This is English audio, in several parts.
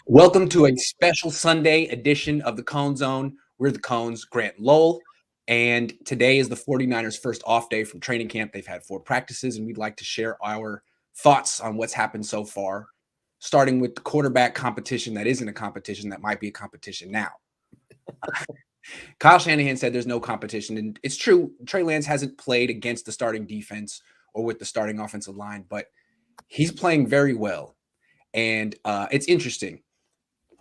Welcome to a special Sunday edition of the Cohn Zone. We're the Cohns, Grant and Lowell, and today is the 49ers' first off day from training camp. They've had 4 practices, and we'd like to share our thoughts on what's happened so far, starting with the quarterback competition that isn't a competition that might be a competition now. Kyle Shanahan said there's no competition, and it's true. Trey Lance hasn't played against the starting defense or with the starting offensive line, but he's playing very well, and it's interesting.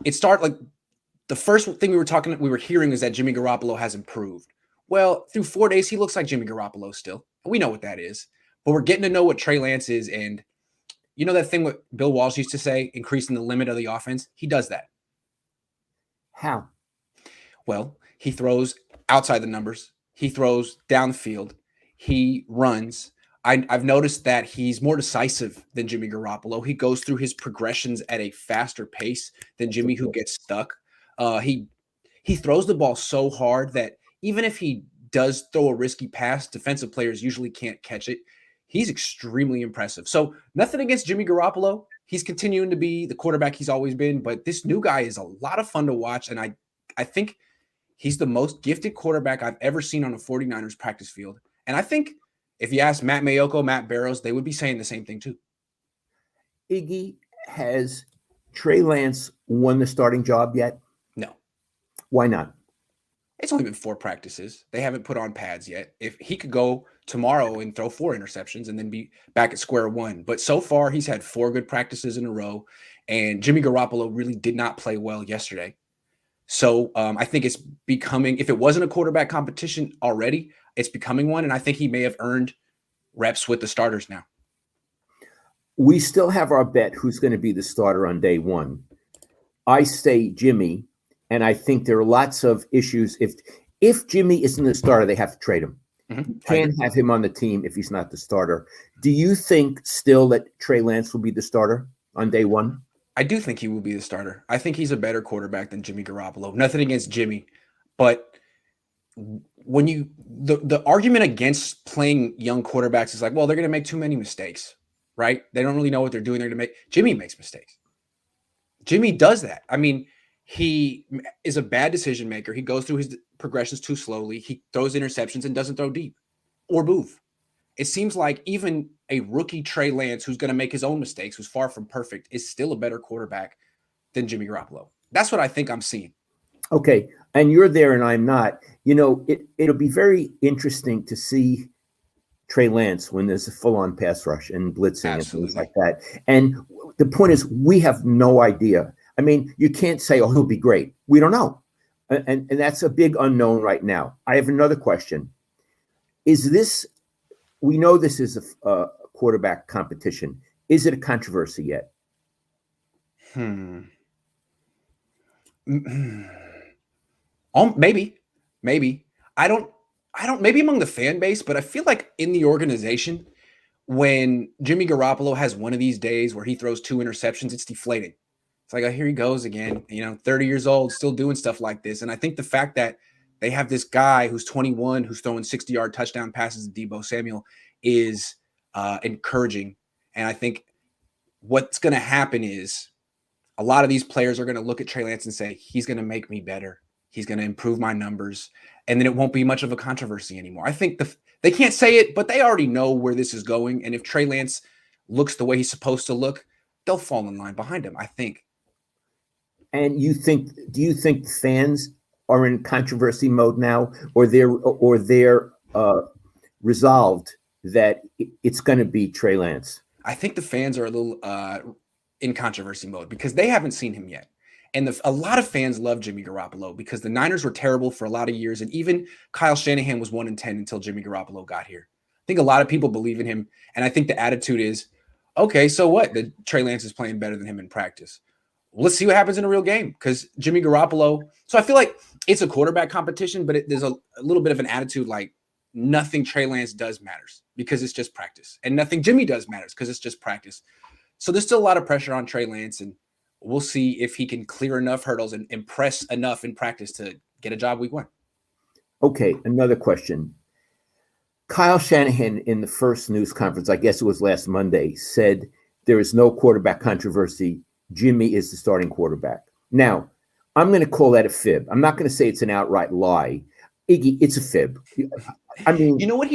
It started like the first thing we were hearing is that Jimmy Garoppolo has improved. Well, through 4 days, he looks like Jimmy Garoppolo still. We know what that is, but we're getting to know what Trey Lance is. And you know that thing what Bill Walsh used to say, increasing the limit of the offense? He does that. How? Well, he throws outside the numbers. He throws down the field. He runs. I've noticed that he's more decisive than Jimmy Garoppolo. He goes through his progressions at a faster pace than Jimmy, who gets stuck. He throws the ball so hard that even if he does throw a risky pass, defensive players usually can't catch it. He's extremely impressive. So nothing against Jimmy Garoppolo. He's continuing to be the quarterback he's always been, but this new guy is a lot of fun to watch, and I think he's the most gifted quarterback I've ever seen on a 49ers practice field. And I think if you ask Matt Mayoko, Matt Barrows, they would be saying the same thing too. Iggy, has Trey Lance won the starting job yet? No. Why not? It's only been 4 practices. They haven't put on pads yet. If he could go tomorrow and throw 4 interceptions and then be back at square one. But so far, he's had 4 good practices in a row. And Jimmy Garoppolo really did not play well yesterday. So I think it's becoming, if it wasn't a quarterback competition already, it's becoming one. And I think he may have earned reps with the starters now. We still have our bet who's going to be the starter on day one. I say Jimmy, and I think there are lots of issues. If Jimmy isn't the starter, they have to trade him. Mm-hmm. You can't have him on the team if he's not the starter. Do you think still that Trey Lance will be the starter on day one? I do think he will be the starter. I think he's a better quarterback than Jimmy Garoppolo. Nothing against Jimmy, but when the argument against playing young quarterbacks is like, well, they're going to make too many mistakes, right? They don't really know what they're doing. Jimmy makes mistakes. Jimmy does that. I mean, he is a bad decision maker. He goes through his progressions too slowly. He throws interceptions and doesn't throw deep or move. It seems like even a rookie Trey Lance, who's going to make his own mistakes, who's far from perfect, is still a better quarterback than Jimmy Garoppolo. That's what I think I'm seeing. Okay, and you're there and I'm not. You know, it'll be very interesting to see Trey Lance when there's a full-on pass rush and blitzing and things like that. And the point is, we have no idea. I mean, you can't say, oh, he'll be great. We don't know. And that's a big unknown right now. I have another question. We know this is a quarterback competition. Is it a controversy yet? Maybe. I don't, maybe among the fan base, but I feel like in the organization, when Jimmy Garoppolo has one of these days where he throws 2 interceptions, it's deflating. It's like, oh, here he goes again, 30 years old, still doing stuff like this. And I think the fact that they have this guy who's 21, who's throwing 60-yard touchdown passes to Deebo Samuel is encouraging. And I think what's going to happen is a lot of these players are going to look at Trey Lance and say, he's going to make me better. He's going to improve my numbers. And then it won't be much of a controversy anymore. I think they can't say it, but they already know where this is going. And if Trey Lance looks the way he's supposed to look, they'll fall in line behind him, I think. And do you think fans are in controversy mode now, or they're resolved that it's going to be Trey Lance? I think the fans are a little in controversy mode because they haven't seen him yet. And a lot of fans love Jimmy Garoppolo because the Niners were terrible for a lot of years. And even Kyle Shanahan was 1-10 until Jimmy Garoppolo got here. I think a lot of people believe in him. And I think the attitude is, okay, so what? The Trey Lance is playing better than him in practice. Let's see what happens in a real game because Jimmy Garoppolo. So I feel like it's a quarterback competition, but there's a little bit of an attitude like nothing Trey Lance does matters because it's just practice. And nothing Jimmy does matters because it's just practice. So there's still a lot of pressure on Trey Lance, and we'll see if he can clear enough hurdles and impress enough in practice to get a job week 1. Okay, another question. Kyle Shanahan in the first news conference, I guess it was last Monday, said there is no quarterback controversy. Jimmy is the starting quarterback. Now, I'm going to call that a fib. I'm not going to say it's an outright lie. Iggy, it's a fib. I mean, you know what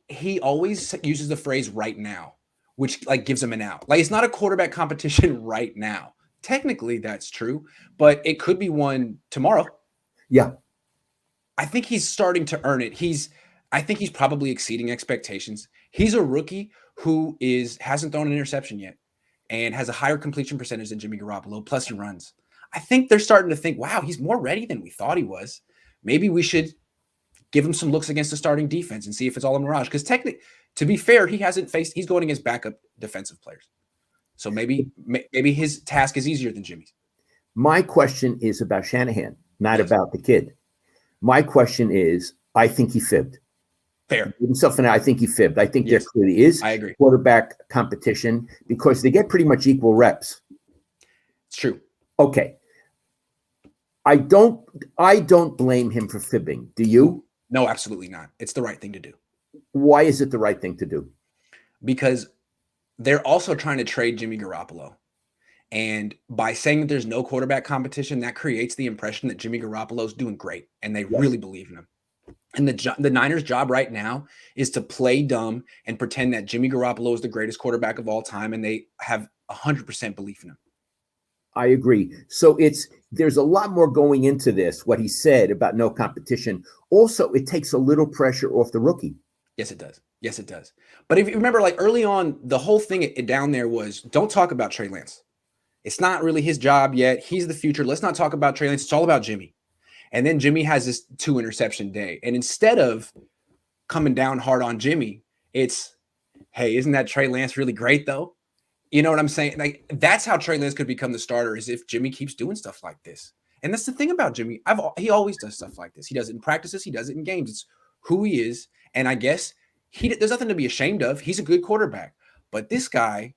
he always uses the phrase "right now," which like gives him an out. Like it's not a quarterback competition right now. Technically, that's true, but it could be one tomorrow. yeah. I think he's starting to earn it. I think he's probably exceeding expectations. He's a rookie who hasn't thrown an interception yet and has a higher completion percentage than Jimmy Garoppolo, plus he runs. I think they're starting to think, wow, he's more ready than we thought he was. Maybe we should give him some looks against the starting defense and see if it's all a mirage. Because technically, to be fair, he's going against backup defensive players. So maybe his task is easier than Jimmy's. My question is about Shanahan, not about the kid. My question is, I think he fibbed. Fair. Himself and I think he fibbed. I think there clearly is I agree. Quarterback competition because they get pretty much equal reps. It's true. Okay. I don't blame him for fibbing. Do you? No, absolutely not. It's the right thing to do. Why is it the right thing to do? Because they're also trying to trade Jimmy Garoppolo. And by saying that there's no quarterback competition, that creates the impression that Jimmy Garoppolo is doing great and they really believe in him. And the Niners' job right now is to play dumb and pretend that Jimmy Garoppolo is the greatest quarterback of all time and they have 100% belief in him. I agree. So there's a lot more going into this, what he said about no competition. Also, it takes a little pressure off the rookie. Yes, it does. Yes, it does. But if you remember, like early on, the whole thing down there was don't talk about Trey Lance. It's not really his job yet. He's the future. Let's not talk about Trey Lance. It's all about Jimmy. And then Jimmy has this 2 interception day. And instead of coming down hard on Jimmy, it's, hey, isn't that Trey Lance really great though? You know what I'm saying? Like that's how Trey Lance could become the starter is if Jimmy keeps doing stuff like this. And that's the thing about Jimmy. He always does stuff like this. He does it in practices. He does it in games. It's who he is. And I guess there's nothing to be ashamed of. He's a good quarterback. But this guy,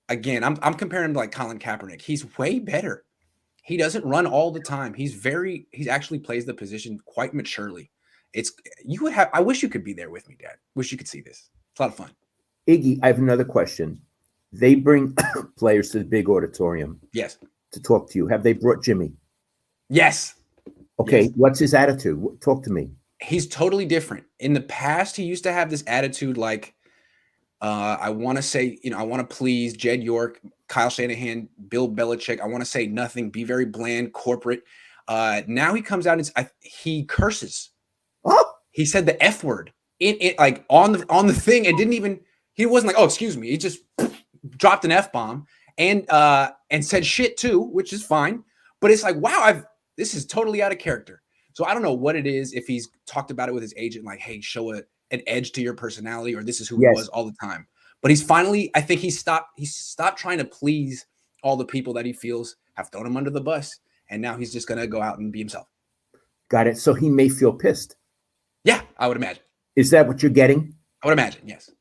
again, I'm comparing him to like Colin Kaepernick. He's way better. He doesn't run all the time. He actually plays the position quite maturely. I wish you could be there with me, Dad. Wish you could see this. It's a lot of fun. Iggy, I have another question. They bring players to the big auditorium. Yes. To talk to you. Have they brought Jimmy? Yes. Okay. Yes. What's his attitude? Talk to me. He's totally different. In the past, he used to have this attitude like, I want to say, I want to please Jed York, Kyle Shanahan, Bill Belichick. I want to say nothing, be very bland, corporate. Now he comes out and he curses. Oh, he said the F word like on the thing and he wasn't like, oh, excuse me. He just dropped an F-bomb and said shit too, which is fine. But it's like, wow, this is totally out of character. So I don't know what it is if he's talked about it with his agent, like, hey, show an edge to your personality, or this is who he was all the time. But I think he stopped trying to please all the people that he feels have thrown him under the bus. And now he's just going to go out and be himself. Got it. So he may feel pissed. Yeah, I would imagine. Is that what you're getting? I would imagine, yes.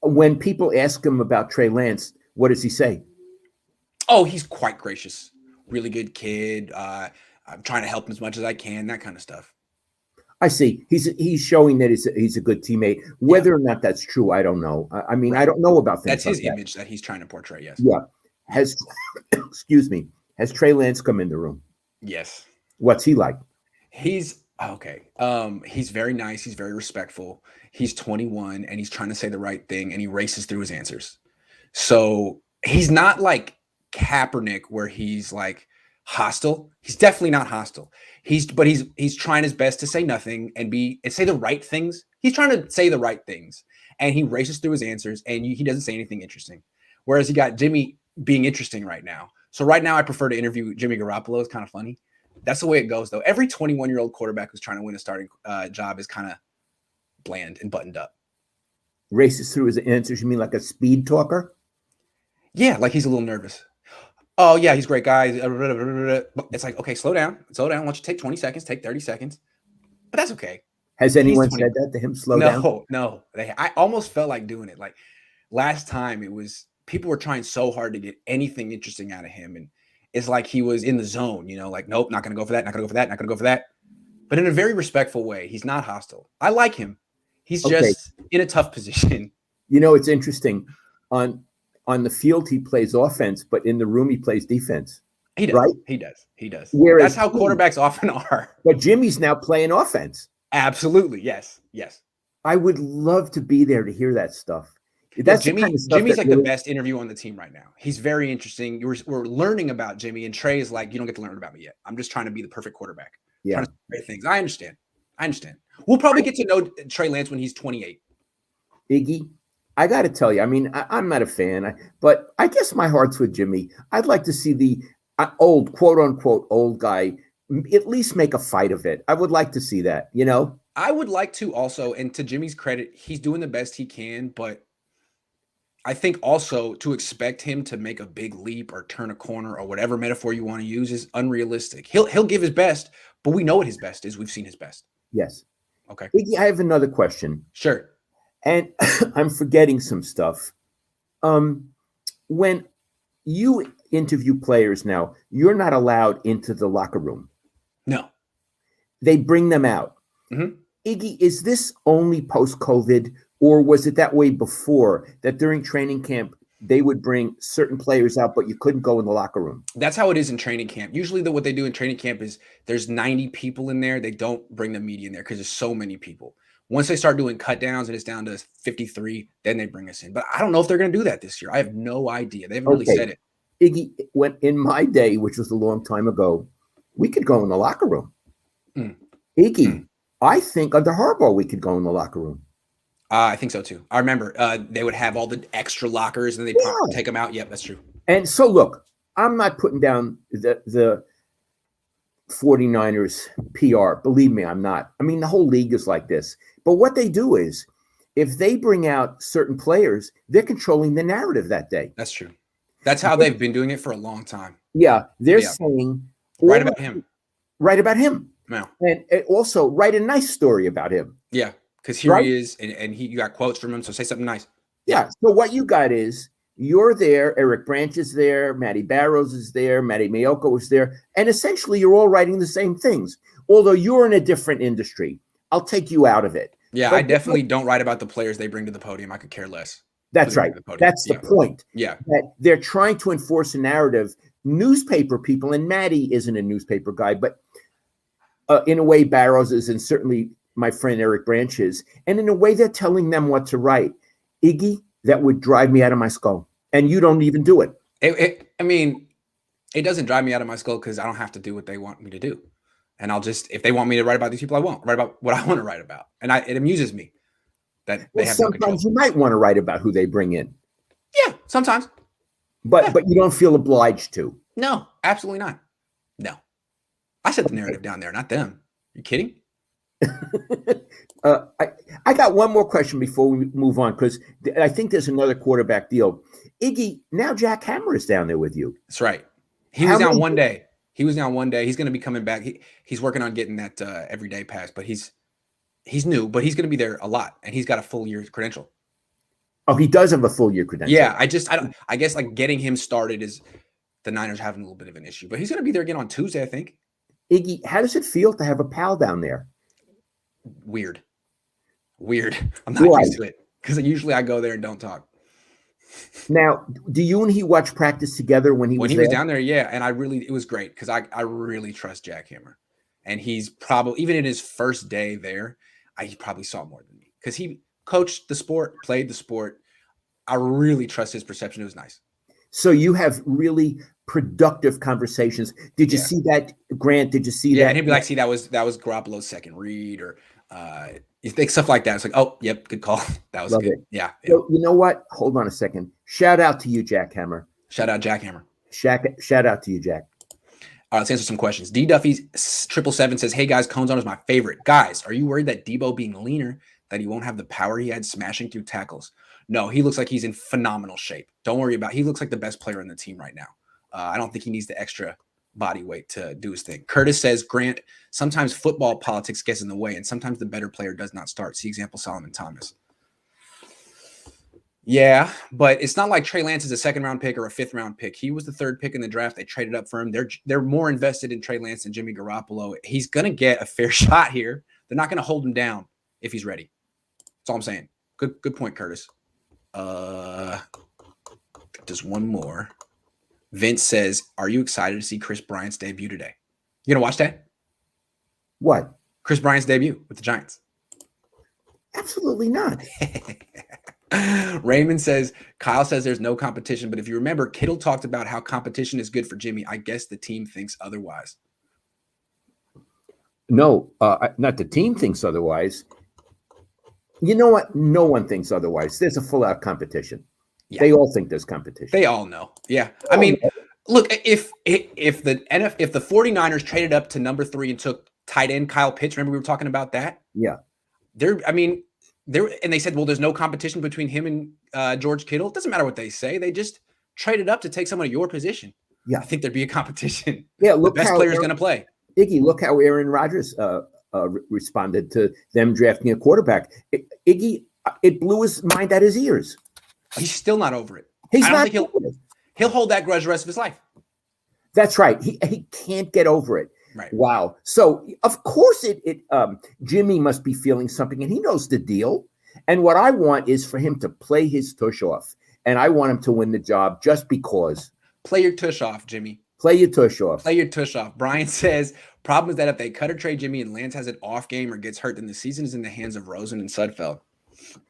When people ask him about Trey Lance, what does he say? Oh, he's quite gracious. Really good kid. I'm trying to help him as much as I can, that kind of stuff. I see. He's showing that he's a good teammate. Whether or not that's true, I don't know. I mean, I don't know about things. That's his image that he's trying to portray, yes. Yeah. Has Trey Lance come in the room? Yes. What's he like? He's okay. He's very nice. He's very respectful. He's 21 and he's trying to say the right thing and he races through his answers. So he's not like Kaepernick where he's like hostile. He's definitely not hostile. He's trying his best to say nothing and say the right things. He's trying to say the right things and he races through his answers and he doesn't say anything interesting. Whereas you got Jimmy being interesting right now. So right now I prefer to interview Jimmy Garoppolo. It's kind of funny. That's the way it goes though. Every 21-year-old quarterback who's trying to win a starting job is kind of bland and buttoned up. Races through his answers. You mean like a speed talker? Yeah, like he's a little nervous. Oh, yeah, he's a great guy. It's like, okay, slow down. Why don't you take 20 seconds, take 30 seconds. But that's okay. Has anyone said that to him? Slow down? No. I almost felt like doing it. Like last time people were trying so hard to get anything interesting out of him. And it's like he was in the zone, like, nope, not going to go for that, not going to go for that, not going to go for that. But in a very respectful way. He's not hostile. I like him. He's just in a tough position. It's interesting. on the field he plays offense, but in the room he plays defense. He does. Right? He does. He does. Whereas That's how quarterbacks often are. But Jimmy's now playing offense. Absolutely. Yes. Yes. I would love to be there to hear that stuff. That's Jimmy. The kind of stuff Jimmy's like really, the best interview on the team right now. He's very interesting. We're learning about Jimmy, and Trey is like, you don't get to learn about me yet. I'm just trying to be the perfect quarterback. Yeah. Trying to say great things. I understand. We'll probably get to know Trey Lance when he's 28. Iggy, I got to tell you, I mean, I'm not a fan, but I guess my heart's with Jimmy. I'd like to see the old, quote unquote, old guy at least make a fight of it. I would like to see that, you know? I would like to also, and to Jimmy's credit, he's doing the best he can, but I think also to expect him to make a big leap or turn a corner or whatever metaphor you want to use is unrealistic. He'll give his best, but we know what his best is. We've seen his best. Yes. Okay. Iggy, I have another question. Sure. And I'm forgetting some stuff. When you interview players now, you're not allowed into the locker room. No. They bring them out. Mm-hmm. Iggy, is this only post-COVID, or was it that way before, that during training camp they would bring certain players out, but you couldn't go in the locker room? That's how it is in training camp. Usually what they do in training camp is there's 90 people in there. They don't bring the media in there because there's so many people. Once they start doing cut downs and it's down to 53, then they bring us in. But I don't know if they're going to do that this year. I have no idea. They haven't really said it. Iggy, when in my day, which was a long time ago, we could go in the locker room. Iggy, I think under Harbaugh we could go in the locker room. I think so too. I remember they would have all the extra lockers and they'd take them out. Yep, that's true. And so look, I'm not putting down the 49ers PR. Believe me, I'm not. I mean, the whole league is like this. But what they do is, if they bring out certain players, they're controlling the narrative that day. That's true. That's how they've been doing it for a long time. Yeah, they're saying write about him. Write about him. Yeah. And also write a nice story about him. Yeah, because here he is, and you got quotes from him, so say something nice. Yeah. So what you got is, you're there, Eric Branch is there, Matty Barrows is there, Matty Mayoko is there, and essentially you're all writing the same things. Although you're in a different industry, I'll take you out of it. Yeah, but I definitely don't write about the players they bring to the podium. I could care less. That's right. That's the point. Yeah. That they're trying to enforce a narrative. Newspaper people, and Matty isn't a newspaper guy, but in a way Barrows is, and certainly my friend Eric Branch is, and in a way they're telling them what to write. Iggy, that would drive me out of my skull. And you don't even do it. I mean, it doesn't drive me out of my skull because I don't have to do what they want me to do. And I'll just, if they want me to write about these people, I won't write about what I want to write about. And it amuses me that they have no control. Sometimes you might want to write about who they bring in. Yeah, sometimes. But you don't feel obliged to. No, absolutely not. No. I set the narrative down there, not them. You kidding? I got one more question before we move on, because I think there's another quarterback deal. Iggy, now Jack Hammer is down there with you. That's right. He was down one day. He's going to be coming back. He's working on getting that everyday pass, but he's new, but he's going to be there a lot, and he's got a full year credential. Oh, he does have a full year credential. Yeah, I guess like getting him started is the Niners having a little bit of an issue, but he's going to be there again on Tuesday, I think. Iggy, how does it feel to have a pal down there? Weird. I'm not used to it because usually I go there and don't talk. Now, do you and he watch practice together when he was down there? Yeah, and it was great because I really trust Jack Hammer, and he's probably, even in his first day there, he probably saw more than me because he coached the sport, played the sport. I really trust his perception. It was nice. So you have really productive conversations. Did you see that, Grant? Did you see that? Yeah, and he'd be like, "See, that was Garoppolo's second read," or you think stuff like that. It's like, "Oh, yep, good call. That was good." Yeah. So, you know what? Hold on a second. Shout out to you, Jack Hammer. Shout out Jack Hammer. Shout out to you, Jack. All right, let's answer some questions. D Duffy's 777 says, "Hey guys, Cohn's on is my favorite. Guys, are you worried that Debo being leaner, that he won't have the power he had smashing through tackles?" No, he looks like he's in phenomenal shape. Don't worry about it. He looks like the best player on the team right now. I don't think he needs the extra body weight to do his thing. Curtis says, Grant, sometimes football politics gets in the way, and sometimes the better player does not start. See example, Solomon Thomas. Yeah, but it's not like Trey Lance is a second-round pick or a fifth-round pick. He was the third pick in the draft. They traded up for him. They're more invested in Trey Lance than Jimmy Garoppolo. He's going to get a fair shot here. They're not going to hold him down if he's ready. That's all I'm saying. Good point, Curtis. Just one more. Vince says, "Are you excited to see Chris Bryant's debut today? You gonna watch that? What? Chris Bryant's debut with the Giants?" Absolutely not. Raymond says, Kyle says there's no competition, but if you remember, Kittle talked about how competition is good for Jimmy. I guess the team thinks otherwise. No, not the team thinks otherwise. You know what? No one thinks otherwise. There's a full-out competition. Yeah. They all think there's competition. They all know. Yeah. I mean, look, if the 49ers traded up to number 3 and took tight end Kyle Pitts, remember we were talking about that? Yeah. And they said, well, there's no competition between him and George Kittle. It doesn't matter what they say. They just traded up to take someone of your position. Yeah. I think there'd be a competition. Yeah. Look, the best player is going to play. Iggy, look how Aaron Rodgers responded to them drafting a quarterback. Iggy, it blew his mind out his ears. He's still not over it. He's not over it. He'll hold that grudge the rest of his life. That's right. He can't get over it. Right. Wow. So of course Jimmy must be feeling something, and he knows the deal. And what I want is for him to play his tush off, and I want him to win the job just because. Play your tush off, Jimmy. Play your tush off. Play your tush off. Brian says, problem is that if they cut or trade Jimmy and Lance has an off game or gets hurt, then the season is in the hands of Rosen and Sudfeld.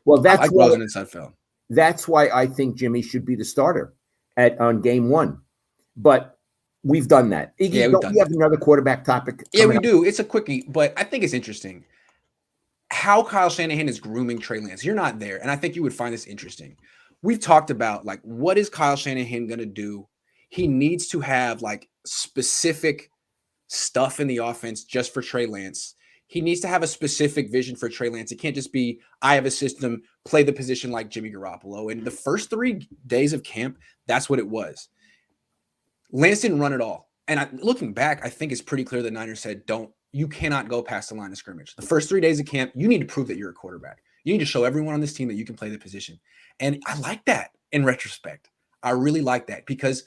Well, that's Rosen and Sudfeld. That's why I think Jimmy should be the starter on game 1. But we've done that. Iggy, don't we have another quarterback topic? Yeah, we do. It's a quickie, but I think it's interesting how Kyle Shanahan is grooming Trey Lance. You're not there, and I think you would find this interesting. We've talked about, like, what is Kyle Shanahan going to do? He needs to have, like, specific stuff in the offense just for Trey Lance. He needs to have a specific vision for Trey Lance. It can't just be, I have a system, play the position like Jimmy Garoppolo. And the first 3 days of camp, that's what it was. Lance didn't run at all. And looking back, I think it's pretty clear the Niners said, you cannot go past the line of scrimmage. The first 3 days of camp, you need to prove that you're a quarterback. You need to show everyone on this team that you can play the position. And I like that in retrospect. I really like that because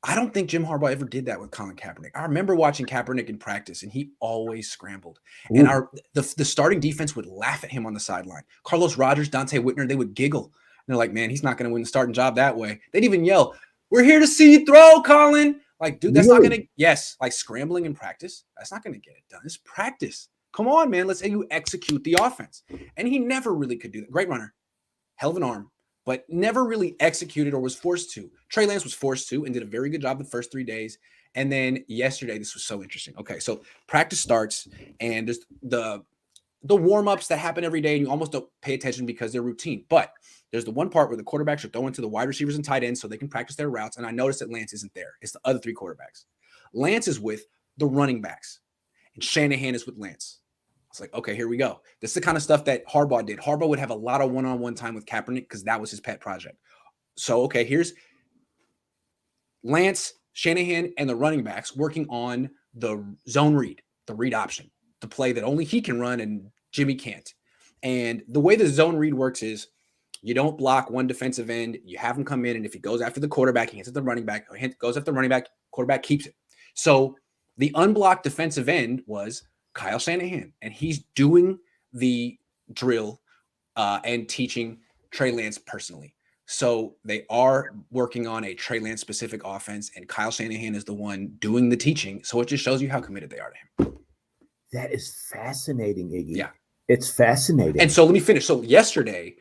I don't think Jim Harbaugh ever did that with Colin Kaepernick. I remember watching Kaepernick in practice, and he always scrambled. Ooh. And the starting defense would laugh at him on the sideline. Carlos Rogers, Dante Whitner, they would giggle. And they're like, man, he's not going to win the starting job that way. They'd even yell, we're here to see you throw, Colin. Like, dude, that's not going to – yes, like scrambling in practice, that's not going to get it done. It's practice. Come on, man. Let's say you execute the offense. And he never really could do that. Great runner. Hell of an arm. But never really executed or was forced to. Trey Lance was forced to and did a very good job the first 3 days. And then yesterday, this was so interesting. Okay, so practice starts, and there's the warm-ups that happen every day, and you almost don't pay attention because they're routine. But there's the one part where the quarterbacks are throwing to the wide receivers and tight ends so they can practice their routes, and I noticed that Lance isn't there. It's the other 3 quarterbacks. Lance is with the running backs, and Shanahan is with Lance. It's like, okay, here we go. This is the kind of stuff that Harbaugh did. Harbaugh would have a lot of one-on-one time with Kaepernick because that was his pet project. So, okay, here's Lance, Shanahan, and the running backs working on the zone read, the read option, the play that only he can run and Jimmy can't. And the way the zone read works is you don't block one defensive end. You have him come in, and if he goes after the quarterback, he hits at the running back, or goes after the running back, quarterback keeps it. So the unblocked defensive end was Kyle Shanahan, and he's doing the drill and teaching Trey Lance personally. So they are working on a Trey Lance specific offense, and Kyle Shanahan is the one doing the teaching. So it just shows you how committed they are to him. That is fascinating, Iggy. Yeah. It's fascinating. And so let me finish. So yesterday,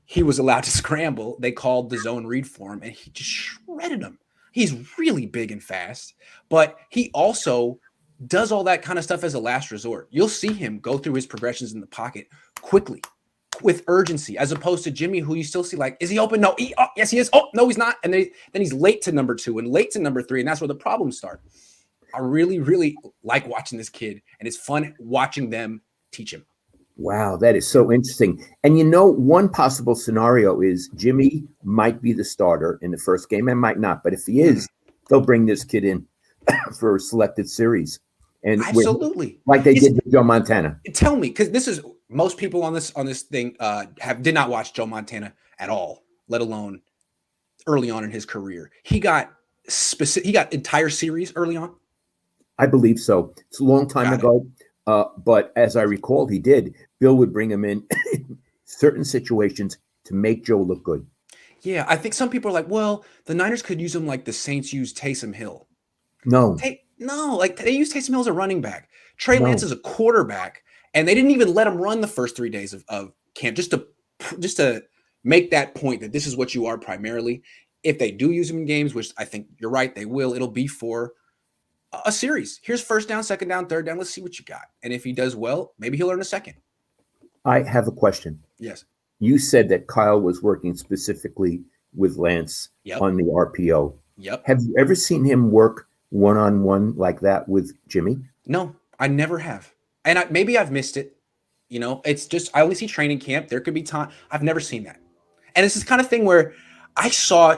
he was allowed to scramble. They called the zone read for him, and he just shredded him. He's really big and fast, but he also does all that kind of stuff as a last resort. You'll see him go through his progressions in the pocket quickly, with urgency, as opposed to Jimmy, who you still see like, is he open? No. Yes, he is. Oh, no, he's not. And then he's late to number 2 and late to number 3, and that's where the problems start. I really, really like watching this kid, and it's fun watching them teach him. Wow, that is so interesting. And one possible scenario is Jimmy might be the starter in the first game and might not. But if he is, they'll bring this kid in for a selected series. And absolutely, like they did with Joe Montana. Tell me, because this is most people on this thing did not watch Joe Montana at all, let alone early on in his career. He got entire series early on. I believe so. It's a long time ago, but as I recall, he did. Bill would bring him in certain situations to make Joe look good. Yeah, I think some people are like, well, the Niners could use him like the Saints use Taysom Hill. No, No, like they use Taysom Hill as a running back. Trey Lance no. is a quarterback, and they didn't even let him run the first 3 days of camp just to make that point that this is what you are primarily. If they do use him in games, which I think you're right, they will, it'll be for a series. Here's first down, second down, third down. Let's see what you got. And if he does well, maybe he'll earn a second. I have a question. Yes. You said that Kyle was working specifically with Lance Yep. on the RPO. Yep. Have you ever seen him work one-on-one like that with Jimmy? No, I never have. And maybe I've missed it. You know, it's just, I only see training camp. There could be time. I've never seen that. And it's this kind of thing where I saw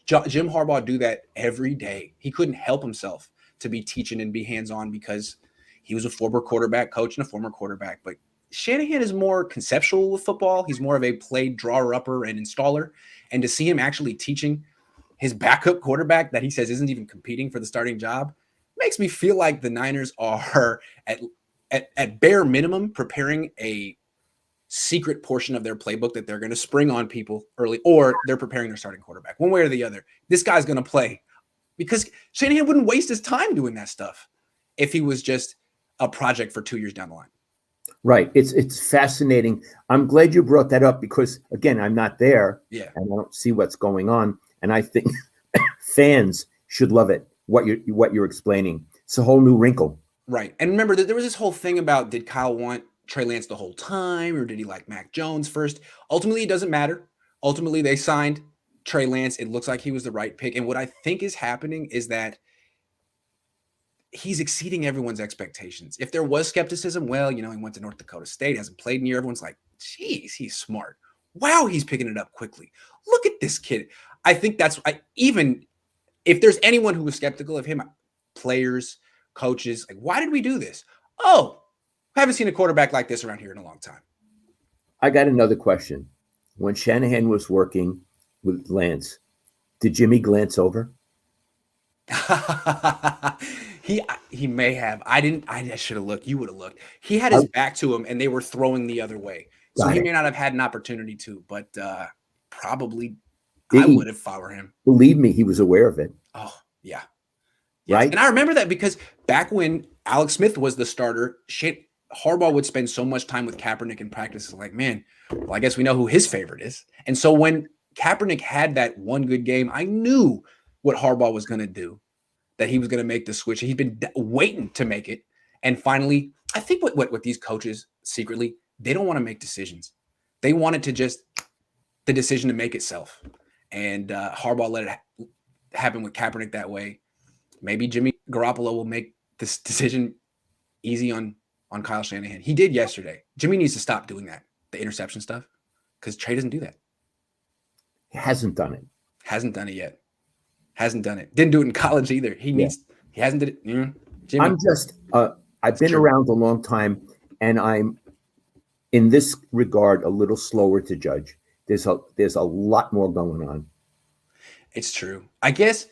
Jim Harbaugh do that every day. He couldn't help himself to be teaching and be hands-on because he was a former quarterback coach and a former quarterback. But Shanahan is more conceptual with football. He's more of a play drawer-upper and installer. And to see him actually teaching his backup quarterback that he says isn't even competing for the starting job makes me feel like the Niners are at bare minimum preparing a secret portion of their playbook that they're going to spring on people early, or they're preparing their starting quarterback. One way or the other, this guy's going to play, because Shanahan wouldn't waste his time doing that stuff if he was just a project for 2 years down the line. Right. It's fascinating. I'm glad you brought that up because, again, I'm not there. Yeah. And I don't see what's going on. And I think fans should love it, what you're explaining. It's a whole new wrinkle. Right. And remember, there was this whole thing about, did Kyle want Trey Lance the whole time, or did he like Mac Jones first? Ultimately, it doesn't matter. Ultimately, they signed Trey Lance. It looks like he was the right pick. And what I think is happening is that he's exceeding everyone's expectations. If there was skepticism, well, you know, he went to North Dakota State, hasn't played in a year. Everyone's like, geez, he's smart. Wow, he's picking it up quickly. Look at this kid. I think even if there's anyone who was skeptical of him, players, coaches, like, why did we do this? Oh, I haven't seen a quarterback like this around here in a long time. I got another question. When Shanahan was working with Lance, did Jimmy glance over? He may have. I should have looked. You would have looked. He had his back to him, and they were throwing the other way. So he may not have had an opportunity to, but probably I would have followed him. Believe me, he was aware of it. Oh, yeah. Yes. Right. And I remember that because back when Alex Smith was the starter, Harbaugh would spend so much time with Kaepernick in practice. Like, man, well, I guess we know who his favorite is. And so when Kaepernick had that one good game, I knew what Harbaugh was going to do, that he was going to make the switch. He'd been waiting to make it. And finally, I think what these coaches secretly, they don't want to make decisions. They want it to just the decision to make itself. And Harbaugh let it happen with Kaepernick that way. Maybe Jimmy Garoppolo will make this decision easy on Kyle Shanahan. He did yesterday. Jimmy needs to stop doing that, the interception stuff, because Trey doesn't do that. He hasn't done it. Hasn't done it yet. Hasn't done it. Didn't do it in college either. He hasn't did it. Jimmy. I'm just, I've been around a long time, and I'm, in this regard, a little slower to judge. There's a lot more going on. It's true. I get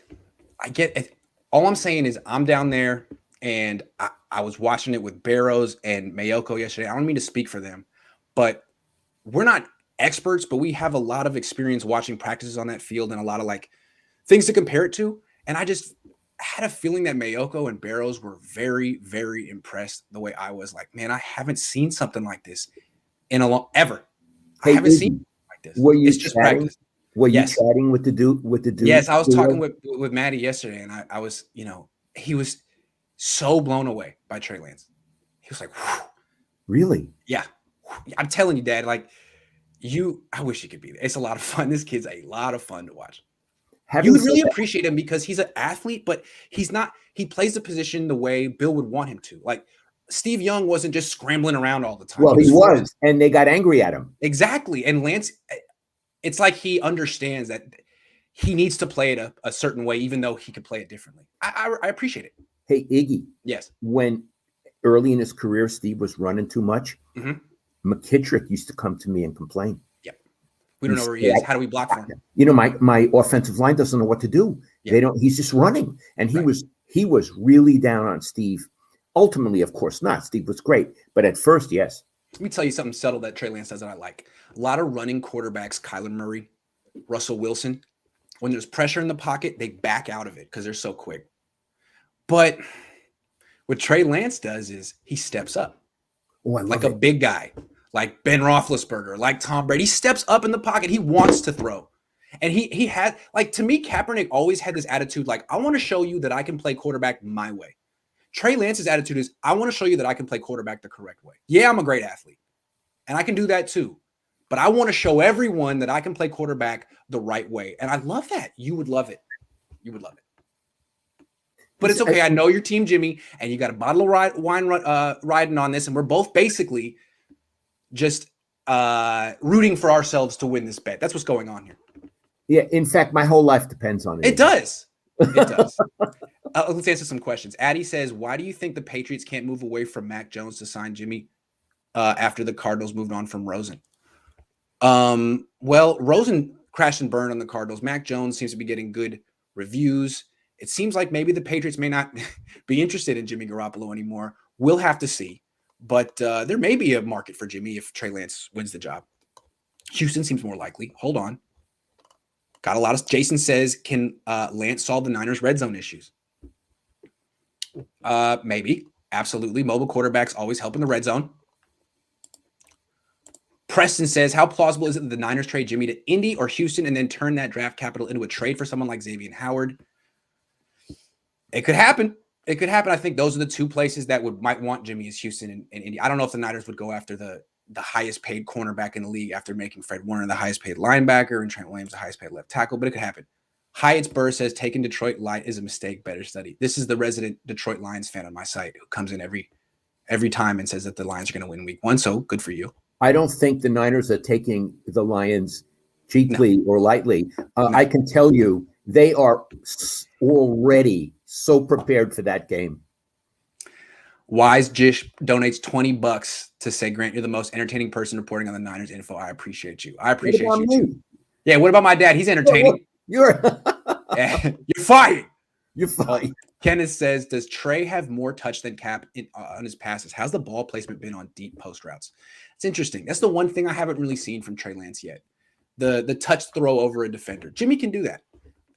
it. All I'm saying is I'm down there, and I was watching it with Barrows and Mayoko yesterday. I don't mean to speak for them, but we're not experts, but we have a lot of experience watching practices on that field and a lot of like things to compare it to. And I just had a feeling that Mayoko and Barrows were very, very impressed the way I was. Like, man, I haven't seen something like this in ever. Hey, I haven't seen something like this. Were you it's just practice. Were you chatting with the dude? Yes, I was talking with Maddie yesterday, and I was, he was so blown away by Trey Lance. He was like, whew. Really? Yeah. I'm telling you, Dad, like I wish you could be there. It's a lot of fun. This kid's a lot of fun to watch. You would really appreciate him because he's an athlete, but he plays the position the way Bill would want him to. Like Steve Young wasn't just scrambling around all the time. Well, he was, and they got angry at him. Exactly. And Lance, it's like he understands that he needs to play it a certain way, even though he could play it differently. I appreciate it. Hey, Iggy. Yes. When early in his career, Steve was running too much, McKittrick used to come to me and complain. Yep. We don't know where he is. How do we block for him? My offensive line doesn't know what to do. Yep. They don't. He's just running, and he was really down on Steve. Ultimately, of course not. Steve was great, but at first, yes. Let me tell you something subtle that Trey Lance does that I like. A lot of running quarterbacks, Kyler Murray, Russell Wilson. When there's pressure in the pocket, they back out of it because they're so quick. But what Trey Lance does is he steps up like a big guy, like Ben Roethlisberger, like Tom Brady. He steps up in the pocket. He wants to throw. And he had, like, to me, Kaepernick always had this attitude, like, I want to show you that I can play quarterback my way. Trey Lance's attitude is, I want to show you that I can play quarterback the correct way. Yeah, I'm a great athlete, and I can do that too. But I want to show everyone that I can play quarterback the right way. And I love that. You would love it. You would love it. But it's okay. I know you're Team Jimmy, and you got a bottle of wine riding on this, and we're both basically just rooting for ourselves to win this bet. That's what's going on here. Yeah, in fact, my whole life depends on it. It does. It does. Let's answer some questions. Addie says, why do you think the Patriots can't move away from Mac Jones to sign Jimmy after the Cardinals moved on from Rosen? Well, Rosen crashed and burned on the Cardinals. Mac Jones seems to be getting good reviews. It seems like maybe the Patriots may not be interested in Jimmy Garoppolo anymore. We'll have to see. But there may be a market for Jimmy if Trey Lance wins the job. Houston seems more likely. Hold on. Got a lot of. Jason says, can Lance solve the Niners' red zone issues? Maybe. Absolutely. Mobile quarterbacks always help in the red zone. Preston says, how plausible is it that the Niners trade Jimmy to Indy or Houston and then turn that draft capital into a trade for someone like Xavier Howard? It could happen. It could happen. I think those are the two places that might want Jimmy is Houston and Indy. I don't know if the Niners would go after the highest paid cornerback in the league after making Fred Warner the highest paid linebacker and Trent Williams the highest paid left tackle, but it could happen. Hyatt's Burr says, taking Detroit light is a mistake. Better study. This is the resident Detroit Lions fan on my site who comes in every time and says that the Lions are going to win week 1. So good for you. I don't think the Niners are taking the Lions cheaply or lightly. No. I can tell you they are already so prepared for that game. Wise Jish donates $20 to say, Grant, you're the most entertaining person reporting on the Niners info. I appreciate you. I appreciate you too. Yeah, what about my dad? He's entertaining. You're fired. You're fired. Kenneth says, does Trey have more touch than Cap on his passes? How's the ball placement been on deep post routes? It's interesting. That's the one thing I haven't really seen from Trey Lance yet. The touch throw over a defender. Jimmy can do that.